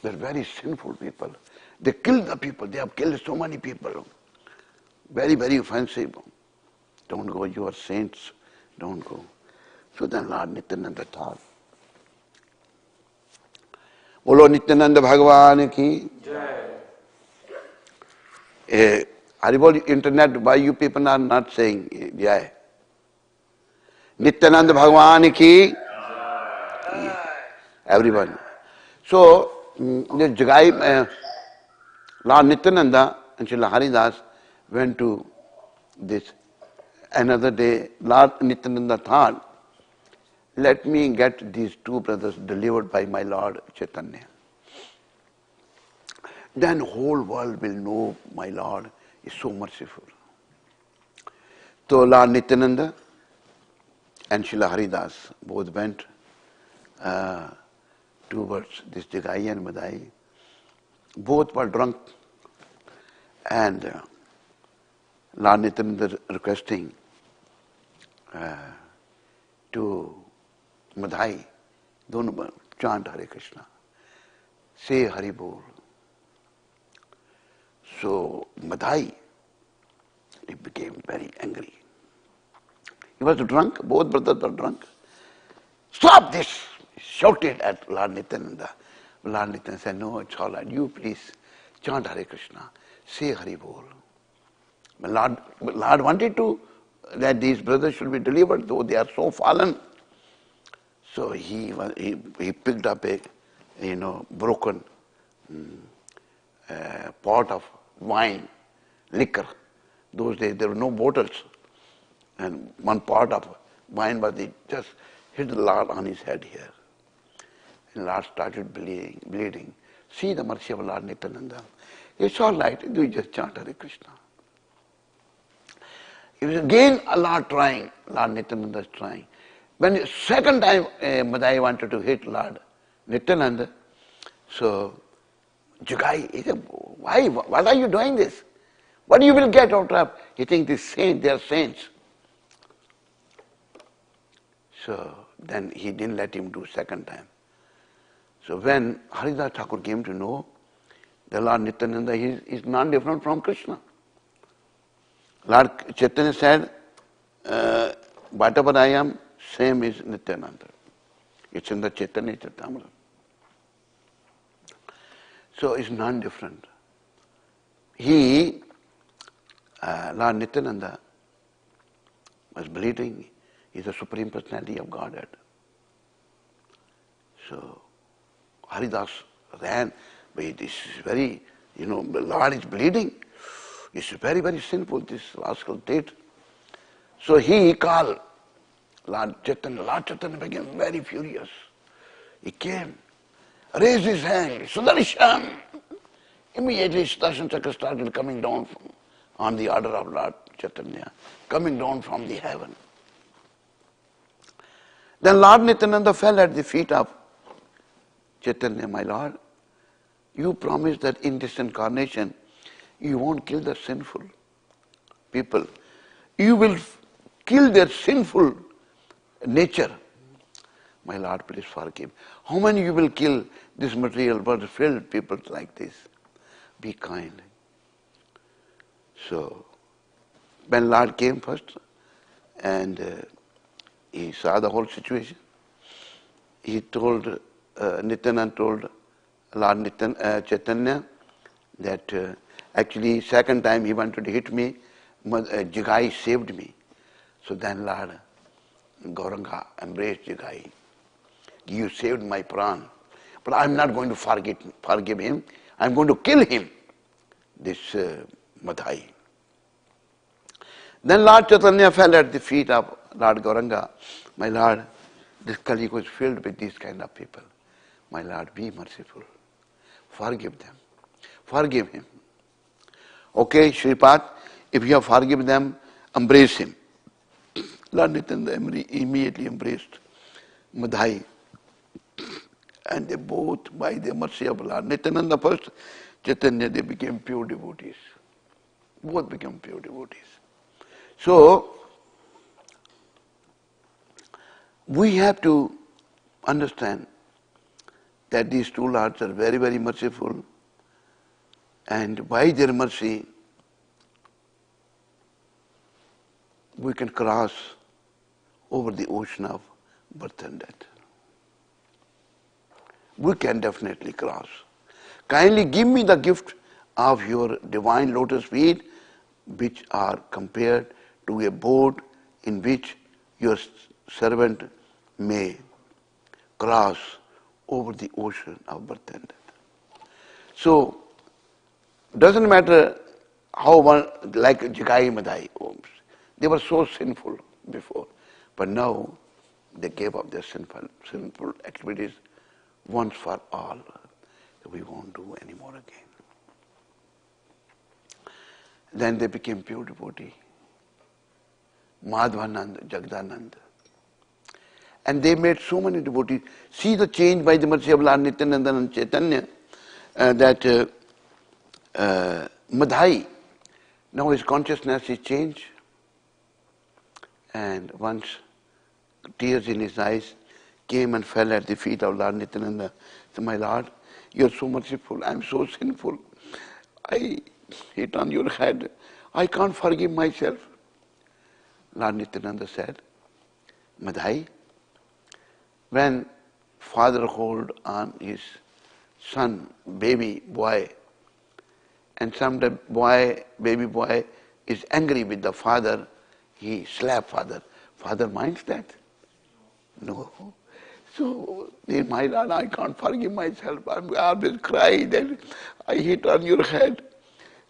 They're very sinful people. They killed the people. They have killed so many people. Very, very offensive. Don't go, you are saints. Don't go. So then Lord Nityananda thought, Bolo Nityananda Bhagavan ki Jai. Haribol internet, why you people are not saying Jai? Nityananda Bhagavan ki Jai. Everyone. So, this Jagai, Lord Nityananda and Srila Haridas went to this. Another day, Lord Nityananda thought, let me get these two brothers delivered by my Lord Chaitanya. Then whole world will know my Lord is so merciful. So Lord Nityananda and Srila Haridas both went towards this Jagai and Madai. Both were drunk, and Lord Nityananda requesting to Madhai, don't chant Hare Krishna, say Hari Bol. So Madhai, he became very angry. He was drunk, both brothers were drunk. Stop this! He shouted at Lord Nityananda. Lord Nityananda said, no, it's all right. You please chant Hare Krishna. Say Hari Bol. Lord wanted to that these brothers should be delivered, though they are so fallen. So he picked up a broken pot of wine, liquor. Those days there were no bottles, and one pot of wine, but he just hit the Lord on his head here. And Lord started bleeding. See the mercy of Lord Nityananda. It's all right, you just chant Hare Krishna. It was again Lord trying, Lord Nityananda is trying. When the second time Madai wanted to hit Lord Nityananda, so Jugai, he said, why? What are you doing this? What you will get out of? He thinks these saints, they are saints. So then he didn't let him do second time. So when Haridas Thakur came to know, the Lord Nityananda is non-different from Krishna. Lord Chaitanya said, whatever I am, same is Nityananda. It's in the Chaitanya Charitamrita. So it's non-different. Lord Nityananda was bleeding. He's the Supreme Personality of Godhead. So Haridas ran, but it is very, the Lord is bleeding. It's very, very sinful, this rascal did. So he called Lord Chaitanya. Lord Chaitanya became very furious. He came, raised his hand, Sudarshan. Immediately Sudarshan Chakra started coming down on the order of Lord Chaitanya, coming down from the heaven. Then Lord Nityananda fell at the feet of Chaitanya, my Lord. You promised that in this incarnation, you won't kill the sinful people. You will kill their sinful nature. My Lord, please forgive. How many you will kill this material world filled people like this? Be kind. So, when Lord came first and he saw the whole situation, he told, Nityananda told Lord Chaitanya that actually second time he wanted to hit me, Jigai saved me. So then Lord Gauranga embraced Jigai. You saved my pran. But I'm not going to forgive him. I'm going to kill him, this Madhai. Then Lord Chaitanya fell at the feet of Lord Gauranga. My Lord, this Kali was filled with these kind of people. My Lord, be merciful. Forgive them. Forgive him. Okay, Shripad, if you have forgiven them, embrace him. Lord Nityananda immediately embraced Madhai. And they both, by the mercy of Lord Nityananda first, Chaitanya, they became pure devotees. Both became pure devotees. So, we have to understand that these two lords are very, very merciful, and by their mercy, we can cross over the ocean of birth and death. We can definitely cross. Kindly give me the gift of your divine lotus feet, which are compared to a boat in which your servant may cross over the ocean of birth and death. So, doesn't matter how one, like Jigai Madhai, they were so sinful before, but now they gave up their sinful activities once for all. We won't do any more again. Then they became pure devotee. Madhvanand, Jagdanand. And they made so many devotees. See the change by the mercy of Lord Nityananda and Chaitanya, that Madhai, now his consciousness is changed. And once tears in his eyes came and fell at the feet of Lord Nityananda. So, my Lord, you are so merciful, I am so sinful. I hit on your head. I can't forgive myself. Lord Nityananda said, Madhai, when father hold on his son, baby boy, and sometimes baby boy is angry with the father, he slaps father. Father minds that? No. So, my Lord, I can't forgive myself. I always cry that I hit on your head.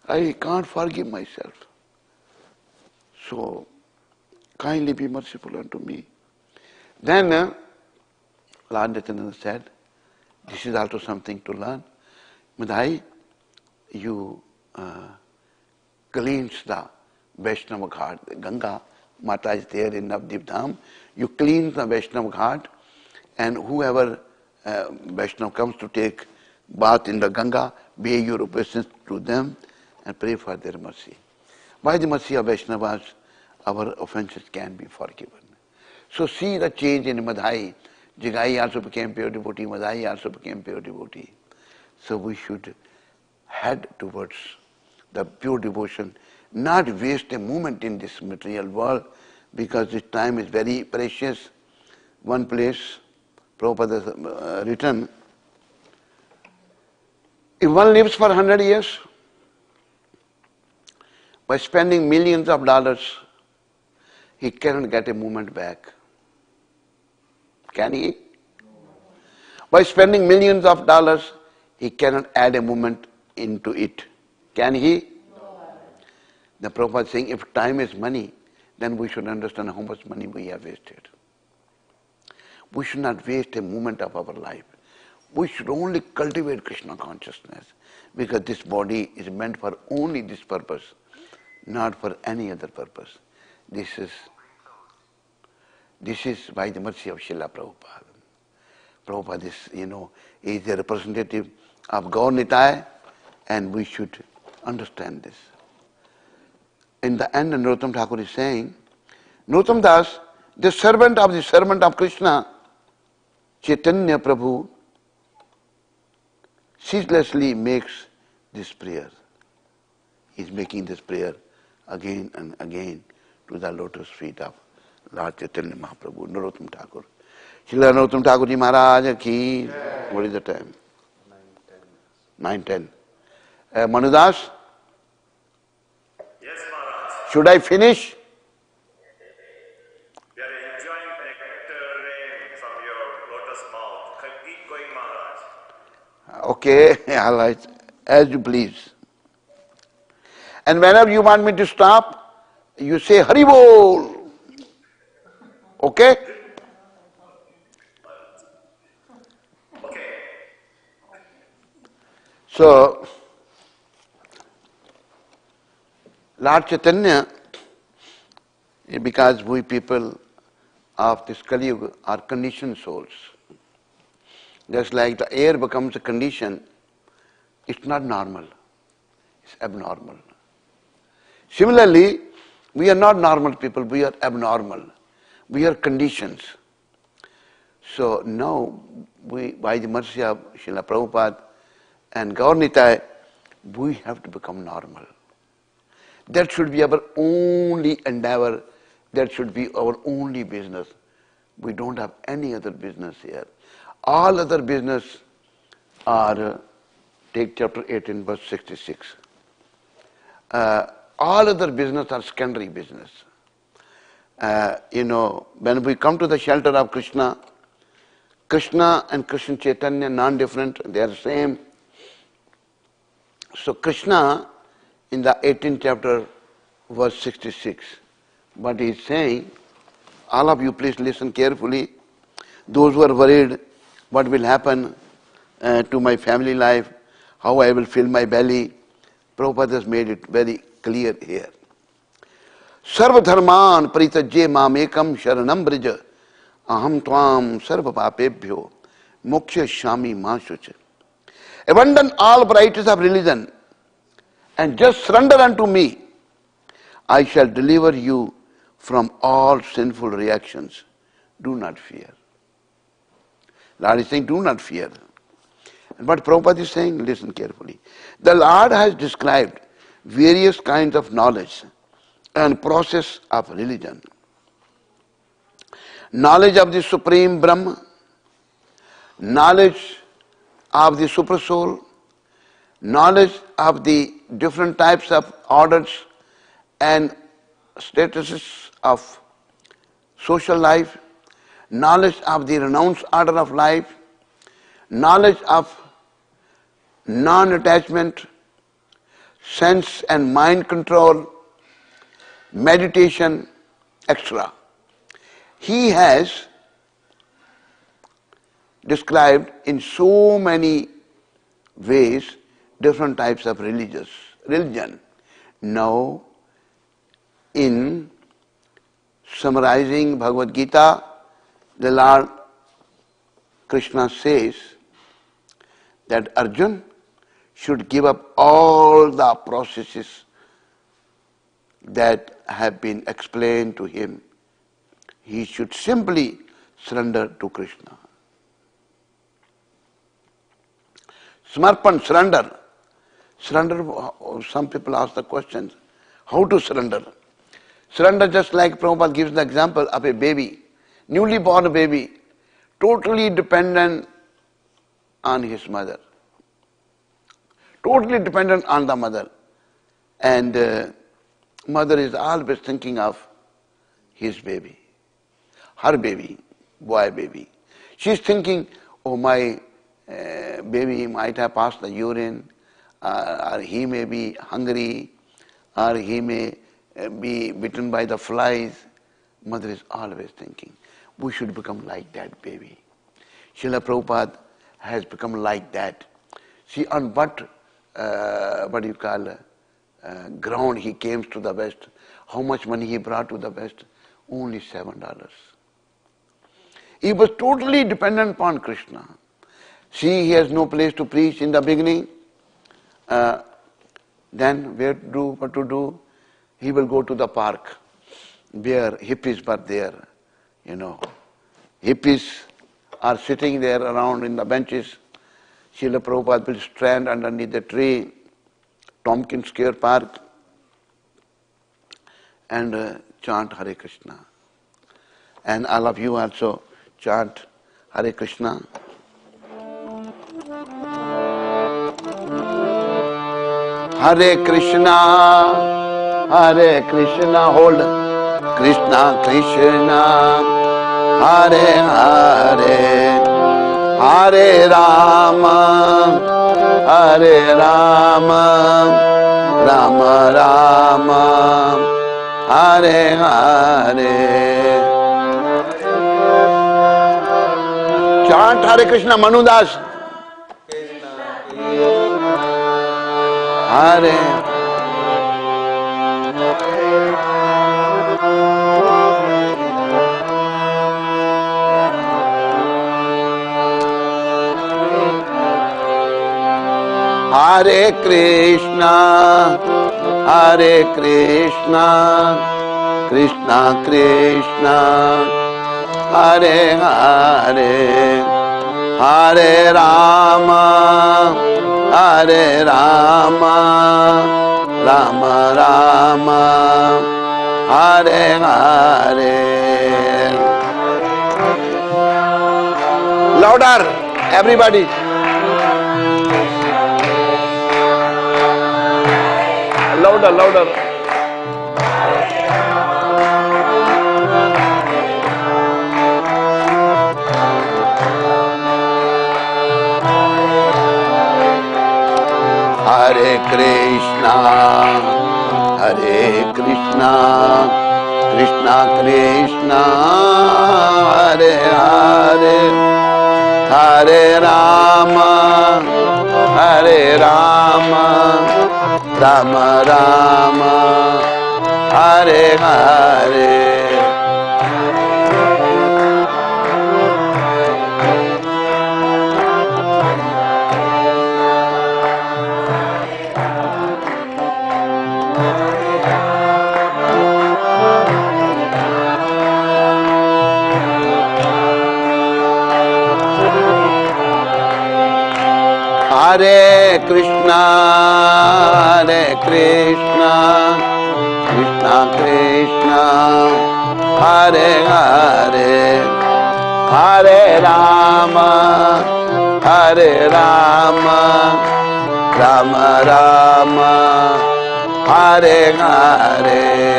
I can't forgive myself. So, kindly be merciful unto me. Then, Lord Nityananda said, this is also something to learn. Madhai, you cleanse the Vaishnava Ghat. Ganga Mata is there in Navadvip Dham. You cleanse the Vaishnava Ghat, and whoever Vaishnava comes to take bath in the Ganga, pay your obeisance to them and pray for their mercy. By the mercy of Vaishnavas, our offenses can be forgiven. So see the change in Madhai. Jigai also became pure devotee, Madhai also became pure devotee. So we should head towards the pure devotion, not waste a moment in this material world, because this time is very precious. One place, Prabhupada has written, if one lives for 100 years, by spending millions of dollars, he cannot get a moment back. Can he? By spending millions of dollars, he cannot add a moment into it. Can he? The Prabhupada is saying, if time is money, then we should understand how much money we have wasted. We should not waste a moment of our life. We should only cultivate Krishna consciousness, because this body is meant for only this purpose, not for any other purpose. This is by the mercy of Srila Prabhupada. Prabhupada is a representative of Gaur Nitai, and we should understand this. In the end, Narottam Thakur is saying, Narottam Das, the servant of Krishna, Chaitanya Prabhu, ceaselessly makes this prayer. He is making this prayer again and again to the lotus feet of Lord Chaitanya Mahaprabhu, Narottam Thakur. Srila Narottam Thakur Ji Maharaj ki. What is the time? 9:10. Manudas? Yes, Maharaj. Should I finish? We are enjoying nectar rain from your lotus mouth. Keep going, Maharaj. Okay, all right. As you please. And whenever you want me to stop, you say Hari Bol. Okay? Okay. So, Lord Chaitanya, because we people of this Kali Yuga are conditioned souls. Just like the air becomes a condition, it's not normal, it's abnormal. Similarly, we are not normal people, we are abnormal. We are conditions. So now, by the mercy of Srila Prabhupada and Gaur Nitai, we have to become normal. That should be our only endeavor. That should be our only business. We don't have any other business here. All other business are, take chapter 18, verse 66. All other business are secondary business. When we come to the shelter of Krishna, Krishna and Krishna Chaitanya, non-different, they are same. So Krishna, in the 18th chapter, verse 66, what he is saying, all of you please listen carefully. Those who are worried, what will happen to my family life, how I will fill my belly, Prabhupada has made it very clear here. Sarva dharman paritajye mamekam sharanam brija aham tvam sarva papebhyo moksha shami mashucha. Abandon all varieties of religion and just surrender unto me. I shall deliver you from all sinful reactions. Do not fear. Lord is saying, do not fear. And what Prabhupada is saying, listen carefully. The Lord has described various kinds of knowledge and process of religion. Knowledge of the Supreme Brahma, knowledge of the super soul, knowledge of the different types of orders and statuses of social life, knowledge of the renounced order of life, knowledge of non-attachment, sense and mind control, meditation, etc. He has described in so many ways different types of religion. Now, in summarizing Bhagavad Gita, the Lord Krishna says that Arjuna should give up all the processes that have been explained to him. He should simply surrender to Krishna. Samarpan, surrender. Surrender, some people ask the question, how to surrender? Surrender, just like Prabhupada gives the example of a baby, newly born baby, totally dependent on his mother. Totally dependent on the mother. And mother is always thinking of his baby, her baby, boy baby. She's thinking, oh, my baby might have passed the urine, or he may be hungry, or he may be bitten by the flies. Mother is always thinking, we should become like that baby. Srila Prabhupada has become like that. See, on what ground he came to the West, how much money he brought to the West? Only $7. He was totally dependent upon Krishna. See, he has no place to preach in the beginning. Then where to do, what to do? He will go to the park where hippies were there, Hippies are sitting there around in the benches. Srila Prabhupada will stand underneath the tree, Tompkins Square Park, and chant Hare Krishna. And all of you also chant Hare Krishna. Hare Krishna, Hare Krishna, hold. Krishna Krishna, Hare Hare, Hare Rama, Hare Rama, Rama Rama, Hare Hare. Chant Hare Krishna, Manudas. Hare. Hare Krishna, Hare Krishna, Krishna Krishna, Hare Hare, Hare Rama, Hare Rama, Rama Rama, Hare Hare. Louder, everybody. Louder, louder. Hare Krishna, Hare Krishna, Krishna Krishna, Hare Hare, Hare Rama, Hare Rama, Rama Rama, Hare Hare. Hare Krishna, Hare Krishna, Krishna Krishna, Hare Hare, Hare Rama, Hare Rama, Rama Rama, Hare Hare.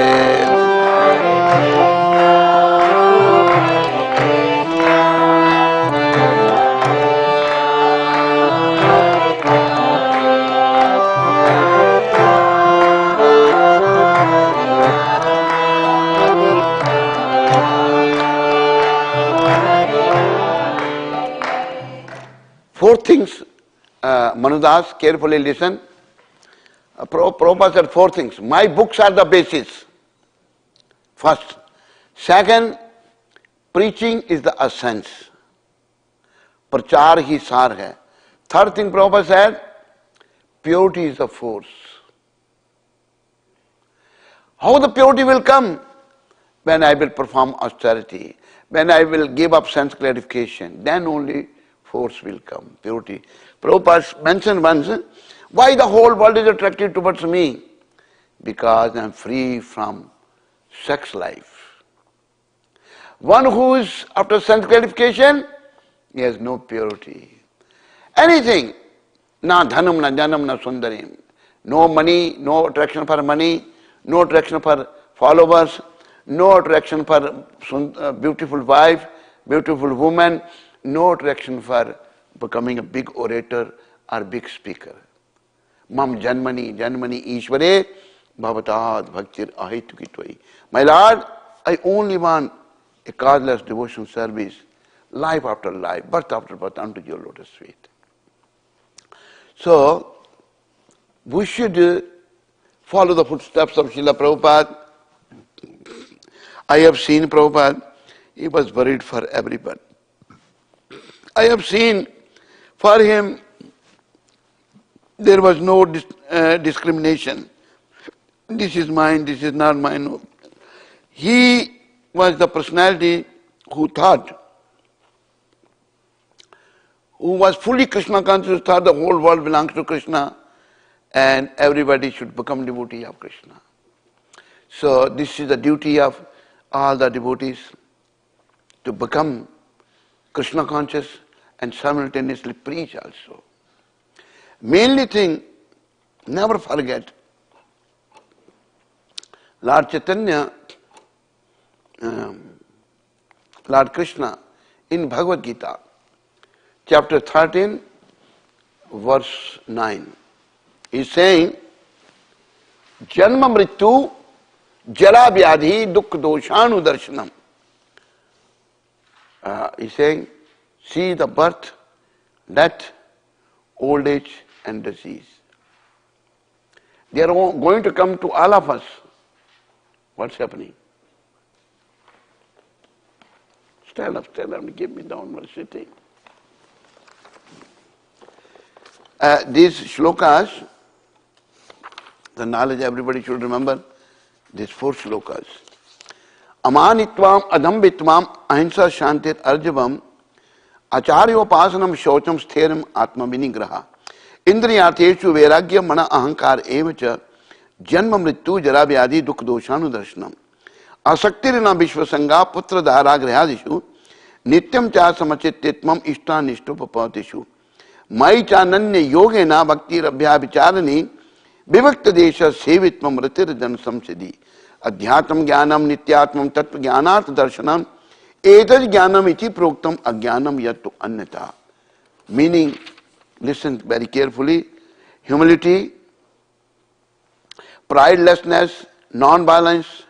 Four things, Manudas, carefully listen. Prabhupada said four things. My books are the basis. First. Second, preaching is the essence. Prachar hi sar hai. Third thing Prabhupada said, purity is the force. How the purity will come? When I will perform austerity, when I will give up sense gratification, then only force will come, purity. Prabhupada mentioned once, why the whole world is attracted towards me? Because I am free from sex life. One who is after sense gratification, he has no purity. Anything, na dhanam, na janam, na sundarim. No money, no attraction for money, no attraction for followers, no attraction for beautiful wife, beautiful woman, no attraction for becoming a big orator or big speaker. Mam janmani, janmani ishvare, bhavatad bhaktir ahitukitwai. My Lord, I only want a causeless devotion service, life after life, birth after birth, unto your lotus feet. So, we should follow the footsteps of Srila Prabhupada. I have seen Prabhupada, he was worried for everyone. I have seen for him there was no discrimination. This is mine, this is not mine. No. He was the personality who was fully Krishna conscious, thought the whole world belongs to Krishna and everybody should become devotee of Krishna. So this is the duty of all the devotees to become Krishna conscious and simultaneously preach also. Mainly thing, never forget, Lord Chaitanya, Lord Krishna in Bhagavad Gita, chapter 13, verse 9, is saying, Janma mrityu jara vyadhi dukh doshanu darshanam. He's saying, see the birth, death, old age and disease. They are all going to come to all of us. What's happening? Stand up, give me downward sitting. These shlokas, the knowledge everybody should remember, these four shlokas. Amanitvam adhambitvam ahimsa shantir arjavam acharyopasanam shaucham sthiram atma vinigraha indriyartheshu vairagya mana ahankar evacha janma mrityu jara vyadhi dukh doshanu darshanam asaktirina vishvasanga putra dharagrihadishu nityam cha samachittitmam ishtanishtopapatishu mai chananya yogena bhakti rabhya vicharani vivakta desha sevitmam ratir jan samsiddhi adhyatam jnanam nityatmam tattva jnanarth darshanam etaj jnanam iti proktam ajnanam yattu annata. Meaning, listen very carefully, humility, pridelessness, non-violence,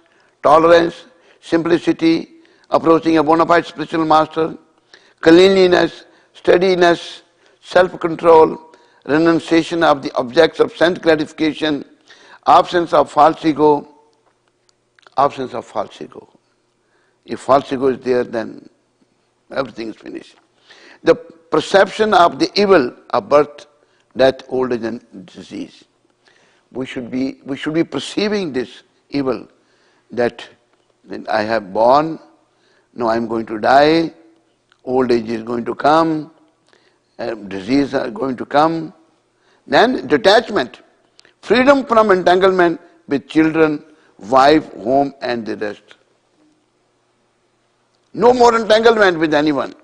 tolerance, simplicity, approaching a bona fide spiritual master, cleanliness, steadiness, self-control, renunciation of the objects of sense gratification, absence of false ego, absence of false ego. If false ego is there, then everything is finished. The perception of the evil of birth, death, old age and disease. We should be perceiving this evil, that I have born, now I am going to die, old age is going to come, disease are going to come. Then detachment, freedom from entanglement with children, wife, home and the rest. No more entanglement with anyone.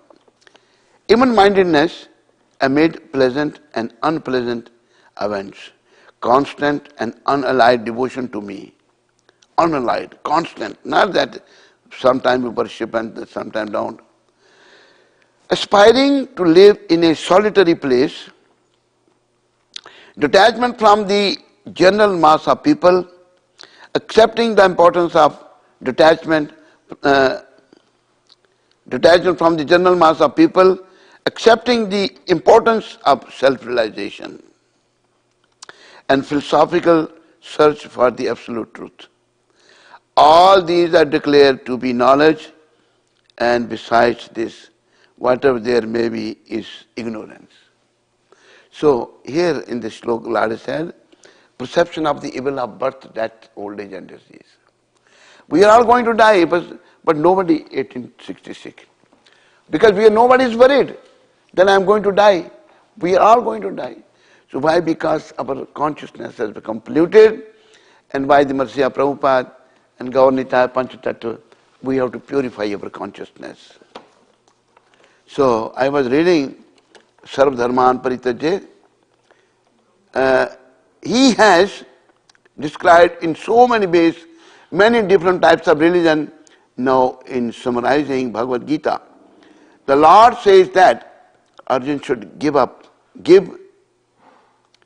Even-mindedness amid pleasant and unpleasant events. Constant and unallied devotion to me. Unallied, constant. Not that sometime we worship and sometime don't. Aspiring to live in a solitary place. Detachment from the general mass of people. Accepting the importance of detachment from the general mass of people, accepting the importance of self-realization and philosophical search for the absolute truth. All these are declared to be knowledge, and besides this, whatever there may be is ignorance. So here in this sloka, Lord said, perception of the evil of birth, death, old age and disease. We are all going to die, but nobody 1866. Because nobody is worried. Then I am going to die. We are all going to die. So why? Because our consciousness has become polluted, and by the mercy of Prabhupada and Gaur-Nitaya Panchatattva, we have to purify our consciousness. So I was reading Sarv Dharman Parityajya. He has described in so many ways many different types of religion. Now in summarizing Bhagavad Gita, the Lord says that Arjuna should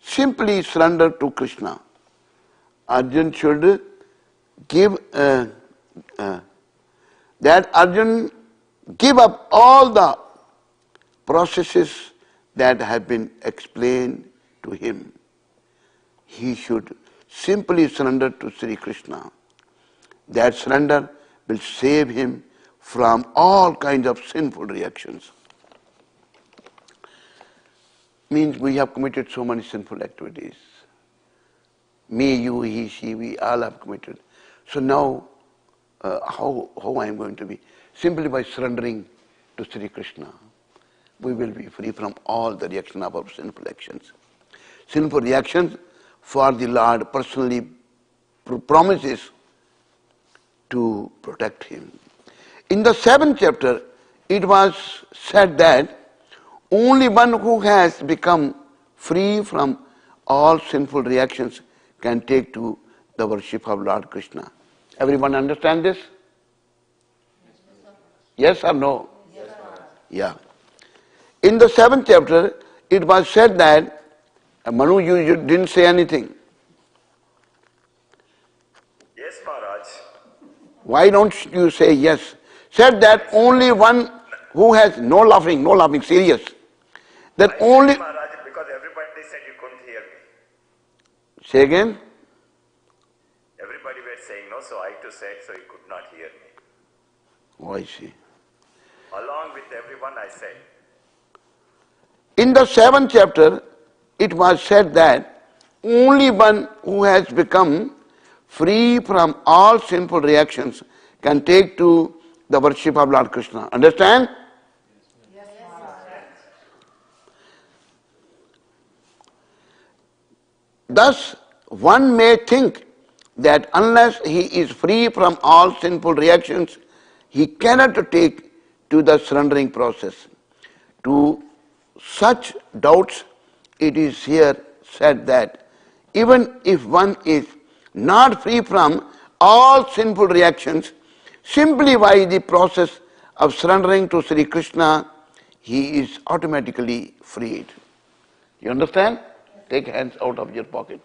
simply surrender to Krishna. Arjuna should Arjuna give up all the processes that have been explained to him. He should simply surrender to Sri Krishna. That surrender will save him from all kinds of sinful reactions. Means we have committed so many sinful activities. Me, you, he, she, we all have committed. So now, how I am going to be? Simply by surrendering to Sri Krishna, we will be free from all the reaction of our sinful actions. Sinful reactions, for the Lord personally promises to protect him. In the 7th chapter, it was said that only one who has become free from all sinful reactions can take to the worship of Lord Krishna. Everyone understand this? Yes or no? Yes. Yeah. In the 7th chapter, it was said that, Manu, you didn't say anything. Yes, Maharaj. Why don't you say yes? Said that only one who has no laughing, serious. That I only... said, Maharaj, because everybody said you couldn't hear me. Say again? Everybody were saying no, so I too said, so you could not hear me. Oh, I see. Along with everyone I said. In the 7th chapter, it was said that only one who has become free from all sinful reactions can take to the worship of Lord Krishna. Understand? Yes. Thus, one may think that unless he is free from all sinful reactions, he cannot take to the surrendering process. To such doubts, it is here said that even if one is not free from all sinful reactions, simply by the process of surrendering to Sri Krishna, he is automatically freed. You understand? Take hands out of your pocket.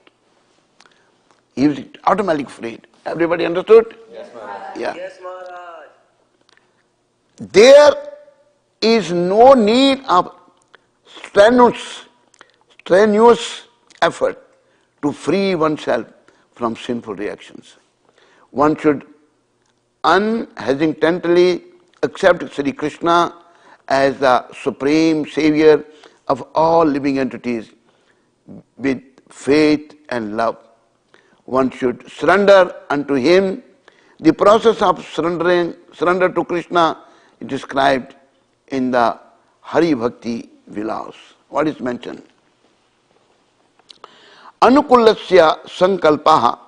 He is automatically freed. Everybody understood? Yes, Maharaj. Yeah. Yes, Maharaj. There is no need of strenuous effort to free oneself from sinful reactions. One should unhesitatingly accept Sri Krishna as the supreme savior of all living entities with faith and love. One should surrender unto him. The process of surrender to Krishna is described in the Hari Bhakti Vilas. What is mentioned? Anukulasya sankalpaha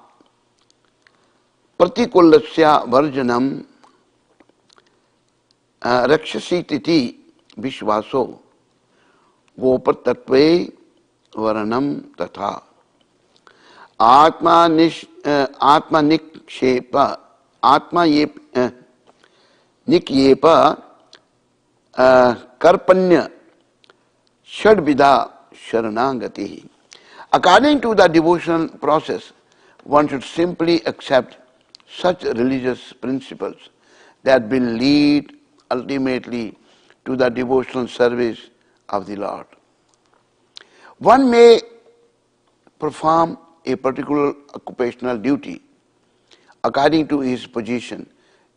Pratikulasya varjanam Rakshasi titi vishvaso gopattatve varanam tatha atma nikshepa atma nikyepa karpanya shadvidha sharanangati. According to the devotional process, one should simply accept such religious principles that will lead ultimately to the devotional service of the Lord. One may perform a particular occupational duty according to his position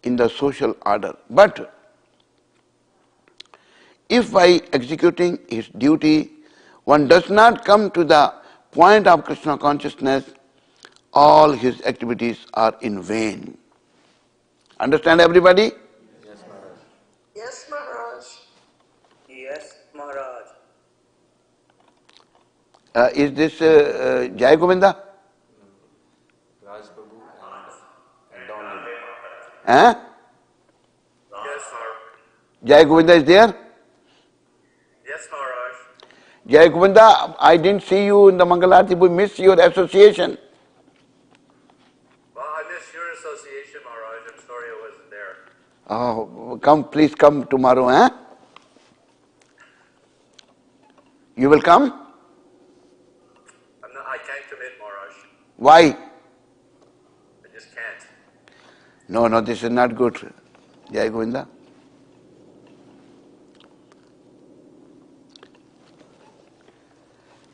in the social order, but if by executing his duty one does not come to the point of Krishna consciousness, all his activities are in vain. Understand, everybody? Yes, Maharaj. Yes, Maharaj. Yes, Maharaj. Is this Jai Govinda? Raj Prabhu and Don Lady. Huh? Yes, Maharaj. Jai Govinda is there? Yes, Maharaj. Jai Govinda, I didn't see you in the Mangalarti. We missed your association. Well, I missed your association, Maharaj. I'm sorry I wasn't there. Oh, come, please come tomorrow, huh? You will come? I can't commit, Maharaj. Why? I just can't. No, this is not good. Jai Govinda.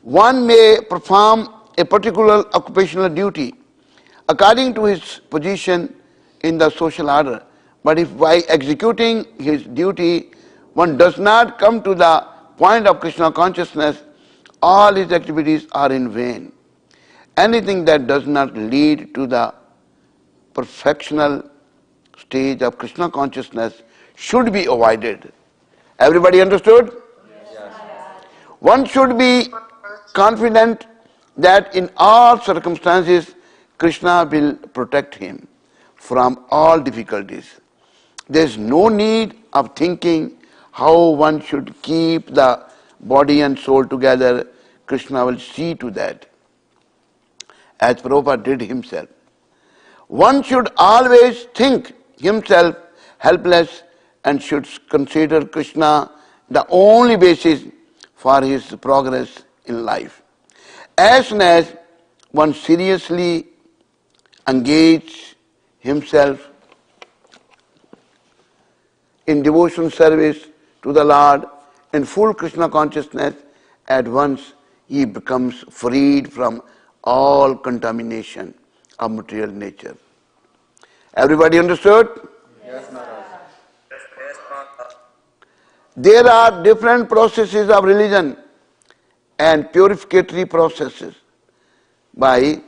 One may perform a particular occupational duty according to his position in the social order, but if by executing his duty one does not come to the point of Krishna consciousness, all his activities are in vain. Anything that does not lead to the perfectional stage of Krishna consciousness should be avoided. Everybody understood? Yes. One should be confident that in all circumstances Krishna will protect him from all difficulties. There is no need of thinking how one should keep the body and soul together. Krishna will see to that, as Prabhupada did himself. One should always think himself helpless and should consider Krishna the only basis for his progress in life. As soon as one seriously engages himself in devotion service to the Lord in full Krishna consciousness, at once he becomes freed from all contamination of material nature. Everybody understood? Yes, Maharaj. Yes, Maharaj. There are different processes of religion and purificatory processes by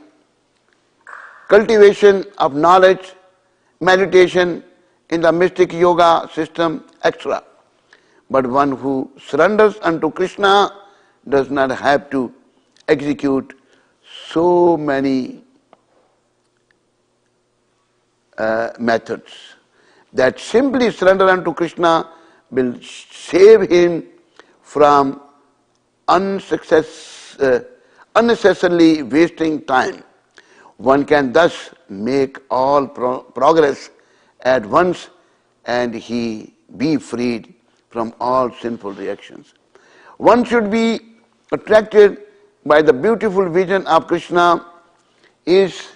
cultivation of knowledge, meditation in the mystic yoga system, etc. But one who surrenders unto Krishna does not have to execute so many methods. That simply surrender unto Krishna will save him from unnecessarily wasting time. One can thus make all progress at once and he be freed from all sinful reactions. One should be attracted by the beautiful vision of Krishna. His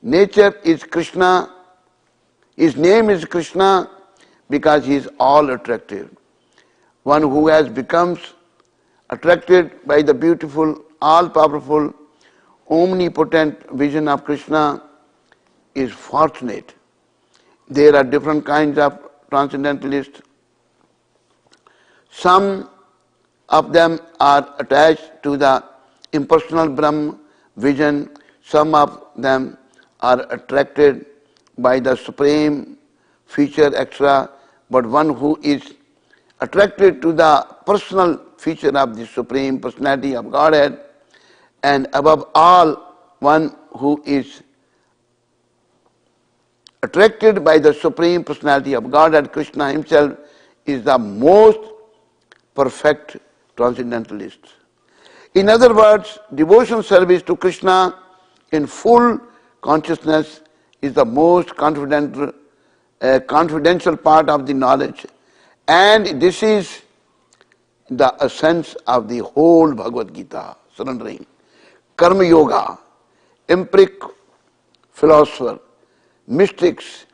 nature is Krishna. His name is Krishna because he is all attractive. One who has becomes attracted by the beautiful, all-powerful, omnipotent vision of Krishna is fortunate. There are different kinds of transcendentalists. Some of them are attached to the impersonal Brahma vision. Some of them are attracted by the supreme feature, etc. But one who is attracted to the personal feature of the Supreme Personality of Godhead, and above all, one who is attracted by the Supreme Personality of God, and Krishna himself is the most perfect transcendentalist. In other words, devotion service to Krishna in full consciousness is the most confidential part of the knowledge, and this is the essence of the whole Bhagavad Gita, surrendering. Karma Yoga, empiric philosopher, mystics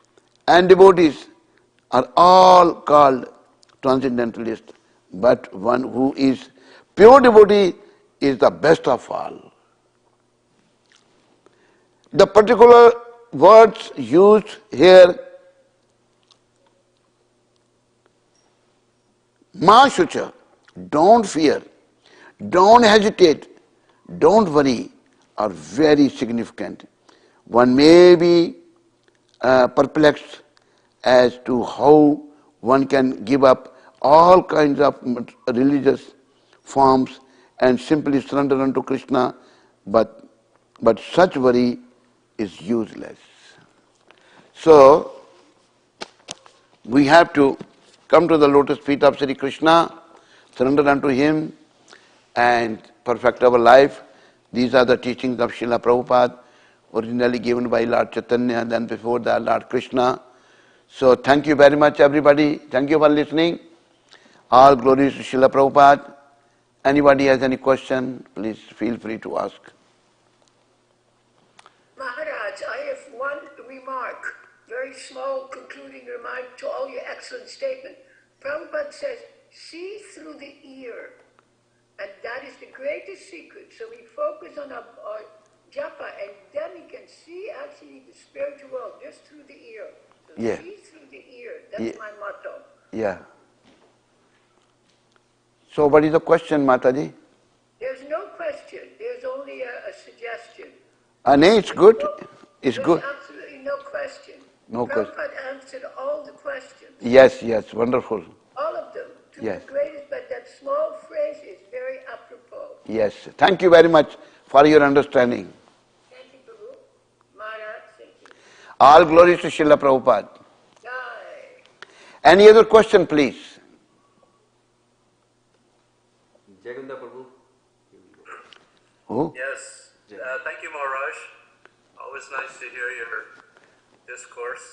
and devotees are all called transcendentalists, but one who is pure devotee is the best of all. The particular words used here, Ma Shucha, don't fear, don't hesitate, don't worry, are very significant. One may be perplexed as to how one can give up all kinds of religious forms and simply surrender unto Krishna, but such worry is useless. So, we have to come to the lotus feet of Sri Krishna, surrender unto him and perfect our life. These are the teachings of Srila Prabhupada, originally given by Lord Chaitanya and then before that Lord Krishna. So thank you very much everybody. Thank you for listening. All glories to Srila Prabhupada. Anybody has any question, please feel free to ask. Maharaj, I have one remark, very small concluding remark to all your excellent statement. Prabhupada says, see through the ear. And that is the greatest secret. So we focus on our japa and then we can see actually the spiritual world just through the ear. So Yeah. see through the ear. That's my motto. Yeah. So what is the question, Mataji? There's no question. There's only a suggestion. No, it's good. It's good. There's absolutely no question. No question. Prabhupada answered all the questions. Yes, yes, wonderful. All of them. To Yes. the greatest, but that small phrase is very apropos. Yes. Thank you very much for your understanding. Thank you, Prabhu. Maharaj, thank you. All glories to Srila Prabhupada. Jai. Any other question, please? Yogendra Prabhu. Oh? Yes. Thank you, Maharaj. Always nice to hear your discourse.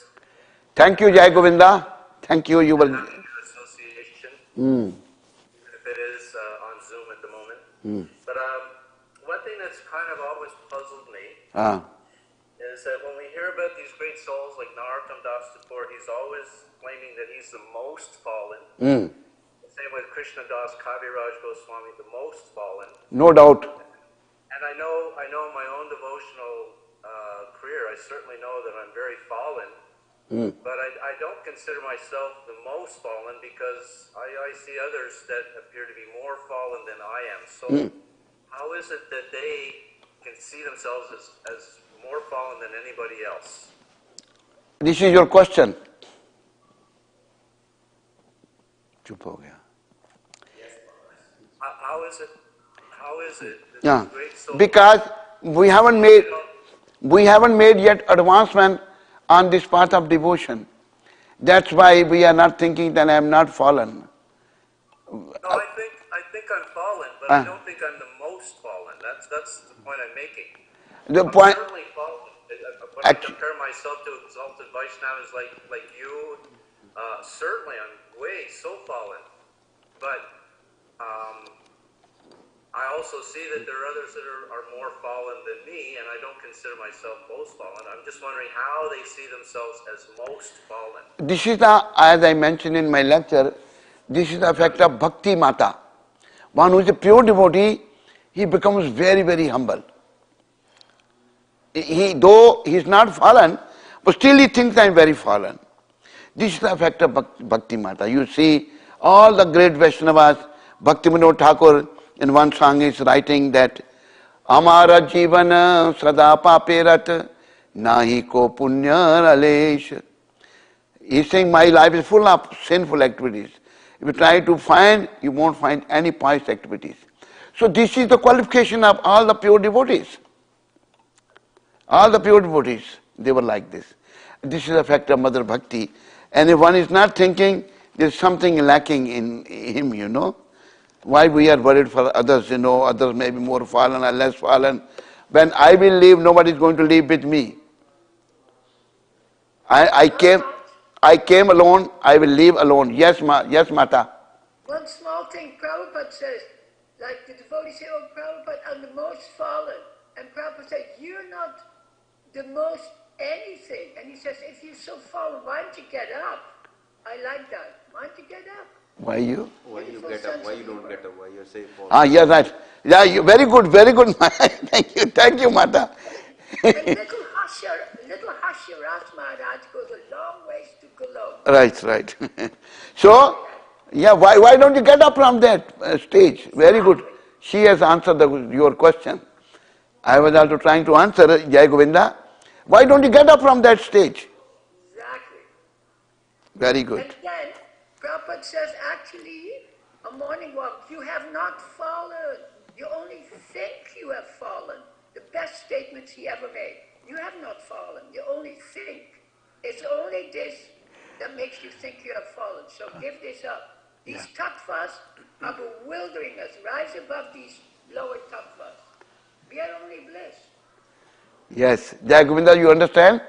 Thank you, Jai Govinda. Thank you. You will. Association, Mm. even if it is on Zoom at the moment. But one thing that's kind of always puzzled me is that when we hear about these great souls like Narottam Das Thakur, he's always claiming that he's the most fallen. The same with Krishna Das Kaviraj Goswami, the most fallen. No doubt. And I know in my own devotional career, I certainly know that I'm very fallen. But I don't consider myself the most fallen because I see others that appear to be more fallen than I am. So how is it that they can see themselves as more fallen than anybody else? This is your question. Chup ho gaya. How is it that Yeah. these great souls... Because we haven't made yet advancement on this path of devotion. That's why we are not thinking that I am not fallen. No, I think I'm fallen, but I don't think I'm the most fallen. That's the point I'm making. The I'm point. certainly fallen. When I compare myself to exalted Vaishnavas like you, certainly I'm way so fallen. But I also see that there are others that are more fallen than me, and I don't consider myself most fallen. I'm just wondering how they see themselves as most fallen. This is as I mentioned in my lecture, this is the effect of Bhakti Mata. One who is a pure devotee, he becomes very, very humble. Though he is not fallen, but still he thinks I am very fallen. This is the effect of Bhakti Mata. You see, all the great Vaishnavas, Bhakti Vinod Thakur, in one song is writing that Amara Jivana Sada Paperat Nahi Ko Punya Alesh. He's saying my life is full of sinful activities. If you try to find, you won't find any pious activities. So this is the qualification of all the pure devotees. All the pure devotees. They were like this. This is the fact of Mother Bhakti. And if one is not thinking, there's something lacking in him, you know. Why we are worried for others, you know, others may be more fallen or less fallen. When I will leave, nobody is going to leave with me. I came alone, I will leave alone. Yes, yes, Mata. One small thing Prabhupada says, like the devotees say, oh, Prabhupada, I'm the most fallen. And Prabhupada said, you're not the most anything. And he says, if you're so fallen, why don't you get up? I like that. Why don't you get up? Why you? Why you get up? Why you don't get up? Why you say fall? Yes, right. Yeah, you, very good, thank you, Mata. And little Hashya Ras Maharaj goes a long ways to Cologne. Right. So, yeah, why don't you get up from that stage? Very good. She has answered your question. I was also trying to answer, Jai Govinda. Why don't you get up from that stage? Exactly. Very good. And then Prabhupada says, actually, a morning walk, you have not fallen. You only think you have fallen. The best statements he ever made. You have not fallen. You only think. It's only this that makes you think you have fallen. So give this up. These tattvas are bewildering us. Rise above these lower tattvas. We are only bliss. Yes. Jai Govinda, you understand?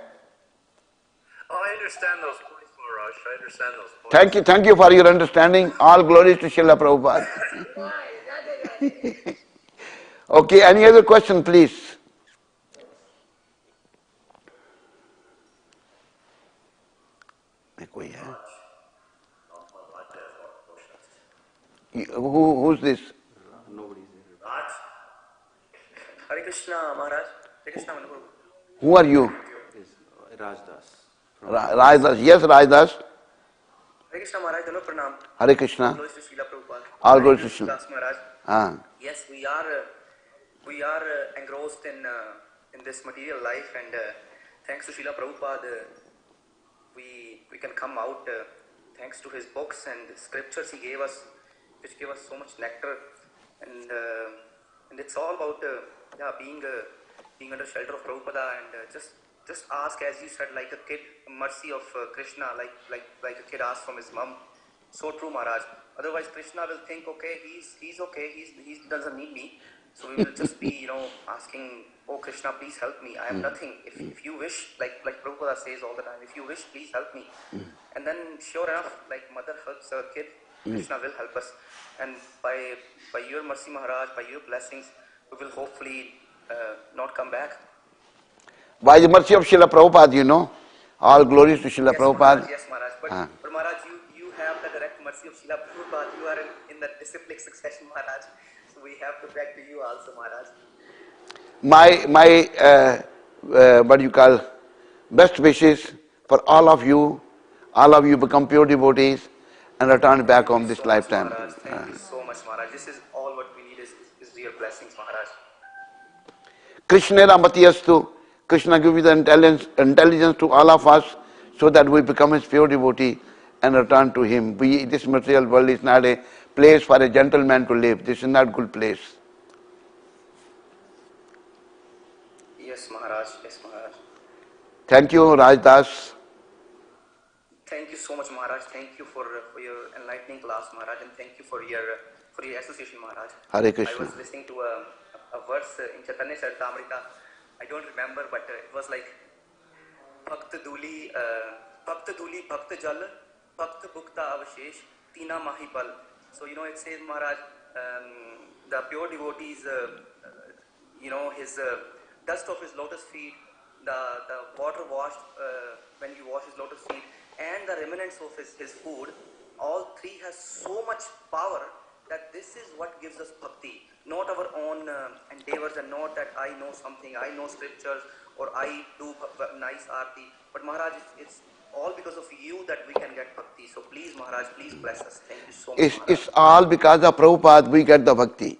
Oh, I understand those points, Maharaj. I understand those points. Thank you for your understanding. All glories to Srila Prabhupada. Why? Radhe. Okay, any other question, please? Who's this? Nobody's there. Raj. Hare Krishna, Maharaj. Hare Krishna, Manipur. Who are you? Is Rajdas. Rajdas. Yes, Rajdas. Hare Krishna, Maharaj. Hello, pranam. Hare Krishna. Glories to Srila Prabhupada. All glories to Srila. Das Maharaj. Ah. Yes, we are engrossed in this material life, and thanks to Srila Prabhupada, we can come out thanks to his books and the scriptures he gave us, which gave us so much nectar, and it's all about being under shelter of Prabhupada, and just ask, as you said, like a kid, mercy of Krishna, like a kid asks from his mom. So true, Maharaj. Otherwise, Krishna will think, okay, he's okay, he doesn't need me. So we will just be, asking, oh Krishna, please help me. I am nothing. If you wish, like Prabhupada says all the time, if you wish, please help me. And then, sure enough, like mother helps her kid, Krishna will help us. And by your mercy, Maharaj, by your blessings, we will hopefully not come back. By the mercy of Srila Prabhupada, all glories to Srila Prabhupada. Yes, Maharaj. But Maharaj, you have the direct mercy of Srila Prabhupada. You are in the disciplic succession, Maharaj. So we have to beg to you also, Maharaj. My best wishes for all of you become pure devotees and return back home this lifetime. Maharaj, thank you so much, Maharaj. This is all what we need is real blessings, Maharaj. Krishna Ramatiyastu. Krishna give you the intelligence to all of us so that we become his pure devotee and return to him. This material world is not a place for a gentleman to live. This is not a good place. Yes, Maharaj. Yes, Maharaj. Thank you, Rajdas. Thank you so much, Maharaj. Thank you for your enlightening class, Maharaj, and thank you for your association, Maharaj. Hare Krishna. I was listening to a verse in Chaitanya Charitamrita. I don't remember, but it was like Bhakt Duli, Bhakt Jal, Bhakt Bhukta Avashesh, Tina Mahipal. So, it says, Maharaj, the pure devotees, his dust of his lotus feet, the water washed when you wash his lotus feet, and the remnants of his food, all three has so much power that this is what gives us bhakti. Not our own endeavors, and not that I know something, I know scriptures, or I do nice arti. But Maharaj, it's all because of you that we can get bhakti. So please, Maharaj, please bless us. Thank you so much. It's all because of Prabhupada we get the bhakti.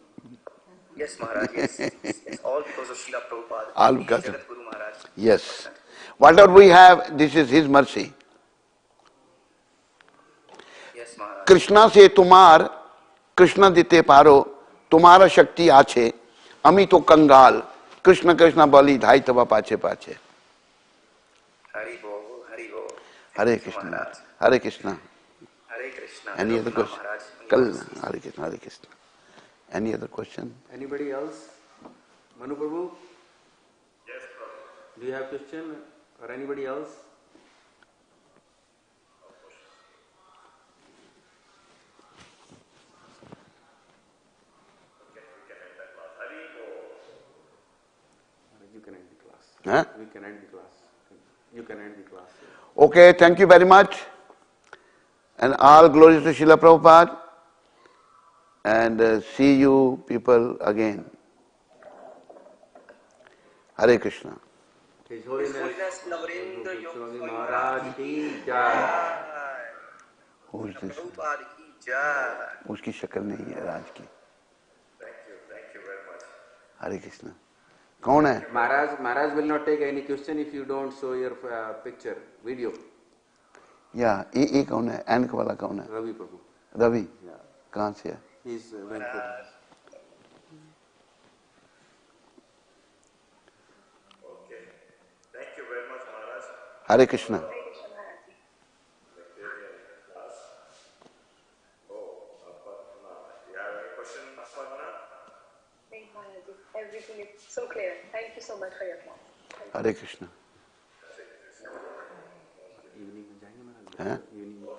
Yes, Maharaj, yes. It's all because of Srila Prabhupada. All because of Guru Maharaj. Yes. Whatever we have, this is his mercy. Yes, Maharaj. Krishna se tumar, Krishna dite paro, तुम्हारा शक्ति आछे अमी तो कंगाल कृष्ण कृष्ण बोली धाई तबा पाछे पाछे Hari Bol, Hari Bol. Hare Thank you, Krishna. Maharaj. Hare Krishna. Hare Krishna. Any other Hello, question? Maharaj. Hare Krishna, Hare Krishna. Any other question? Anybody else? Manu Prabhu, Yes, Prabhu. do you have question or anybody else? Okay, we can end the class. Hari Bol. You can end the class. Huh? We can end the class. You can end the class. Okay, thank you very much. And all glories to Srila Prabhupada. And see you people again. Hare Krishna. His Holiness Holiness Navrendra Swami Yoga Maharaj ki jai. Who is this? Prabhupada ki jai. उसकी शक्ल नहीं है राज की. Thank you very much. हरे कृष्ण. कौन है? Maharaj will not take any question if you don't show your picture, video. या ये कौन है? एनक वाला कौन है? Ravi Prabhu. रवि. Yeah. कहाँ से है? He is Vancouver. Okay. Thank you very much, Maharaj. Hare Krishna. You have any question, Aparna? Thank you, Maharaj. Everything is so clear. Thank you so much for your class. Hare Krishna. Evening में जाएंगे महाराज. हैं?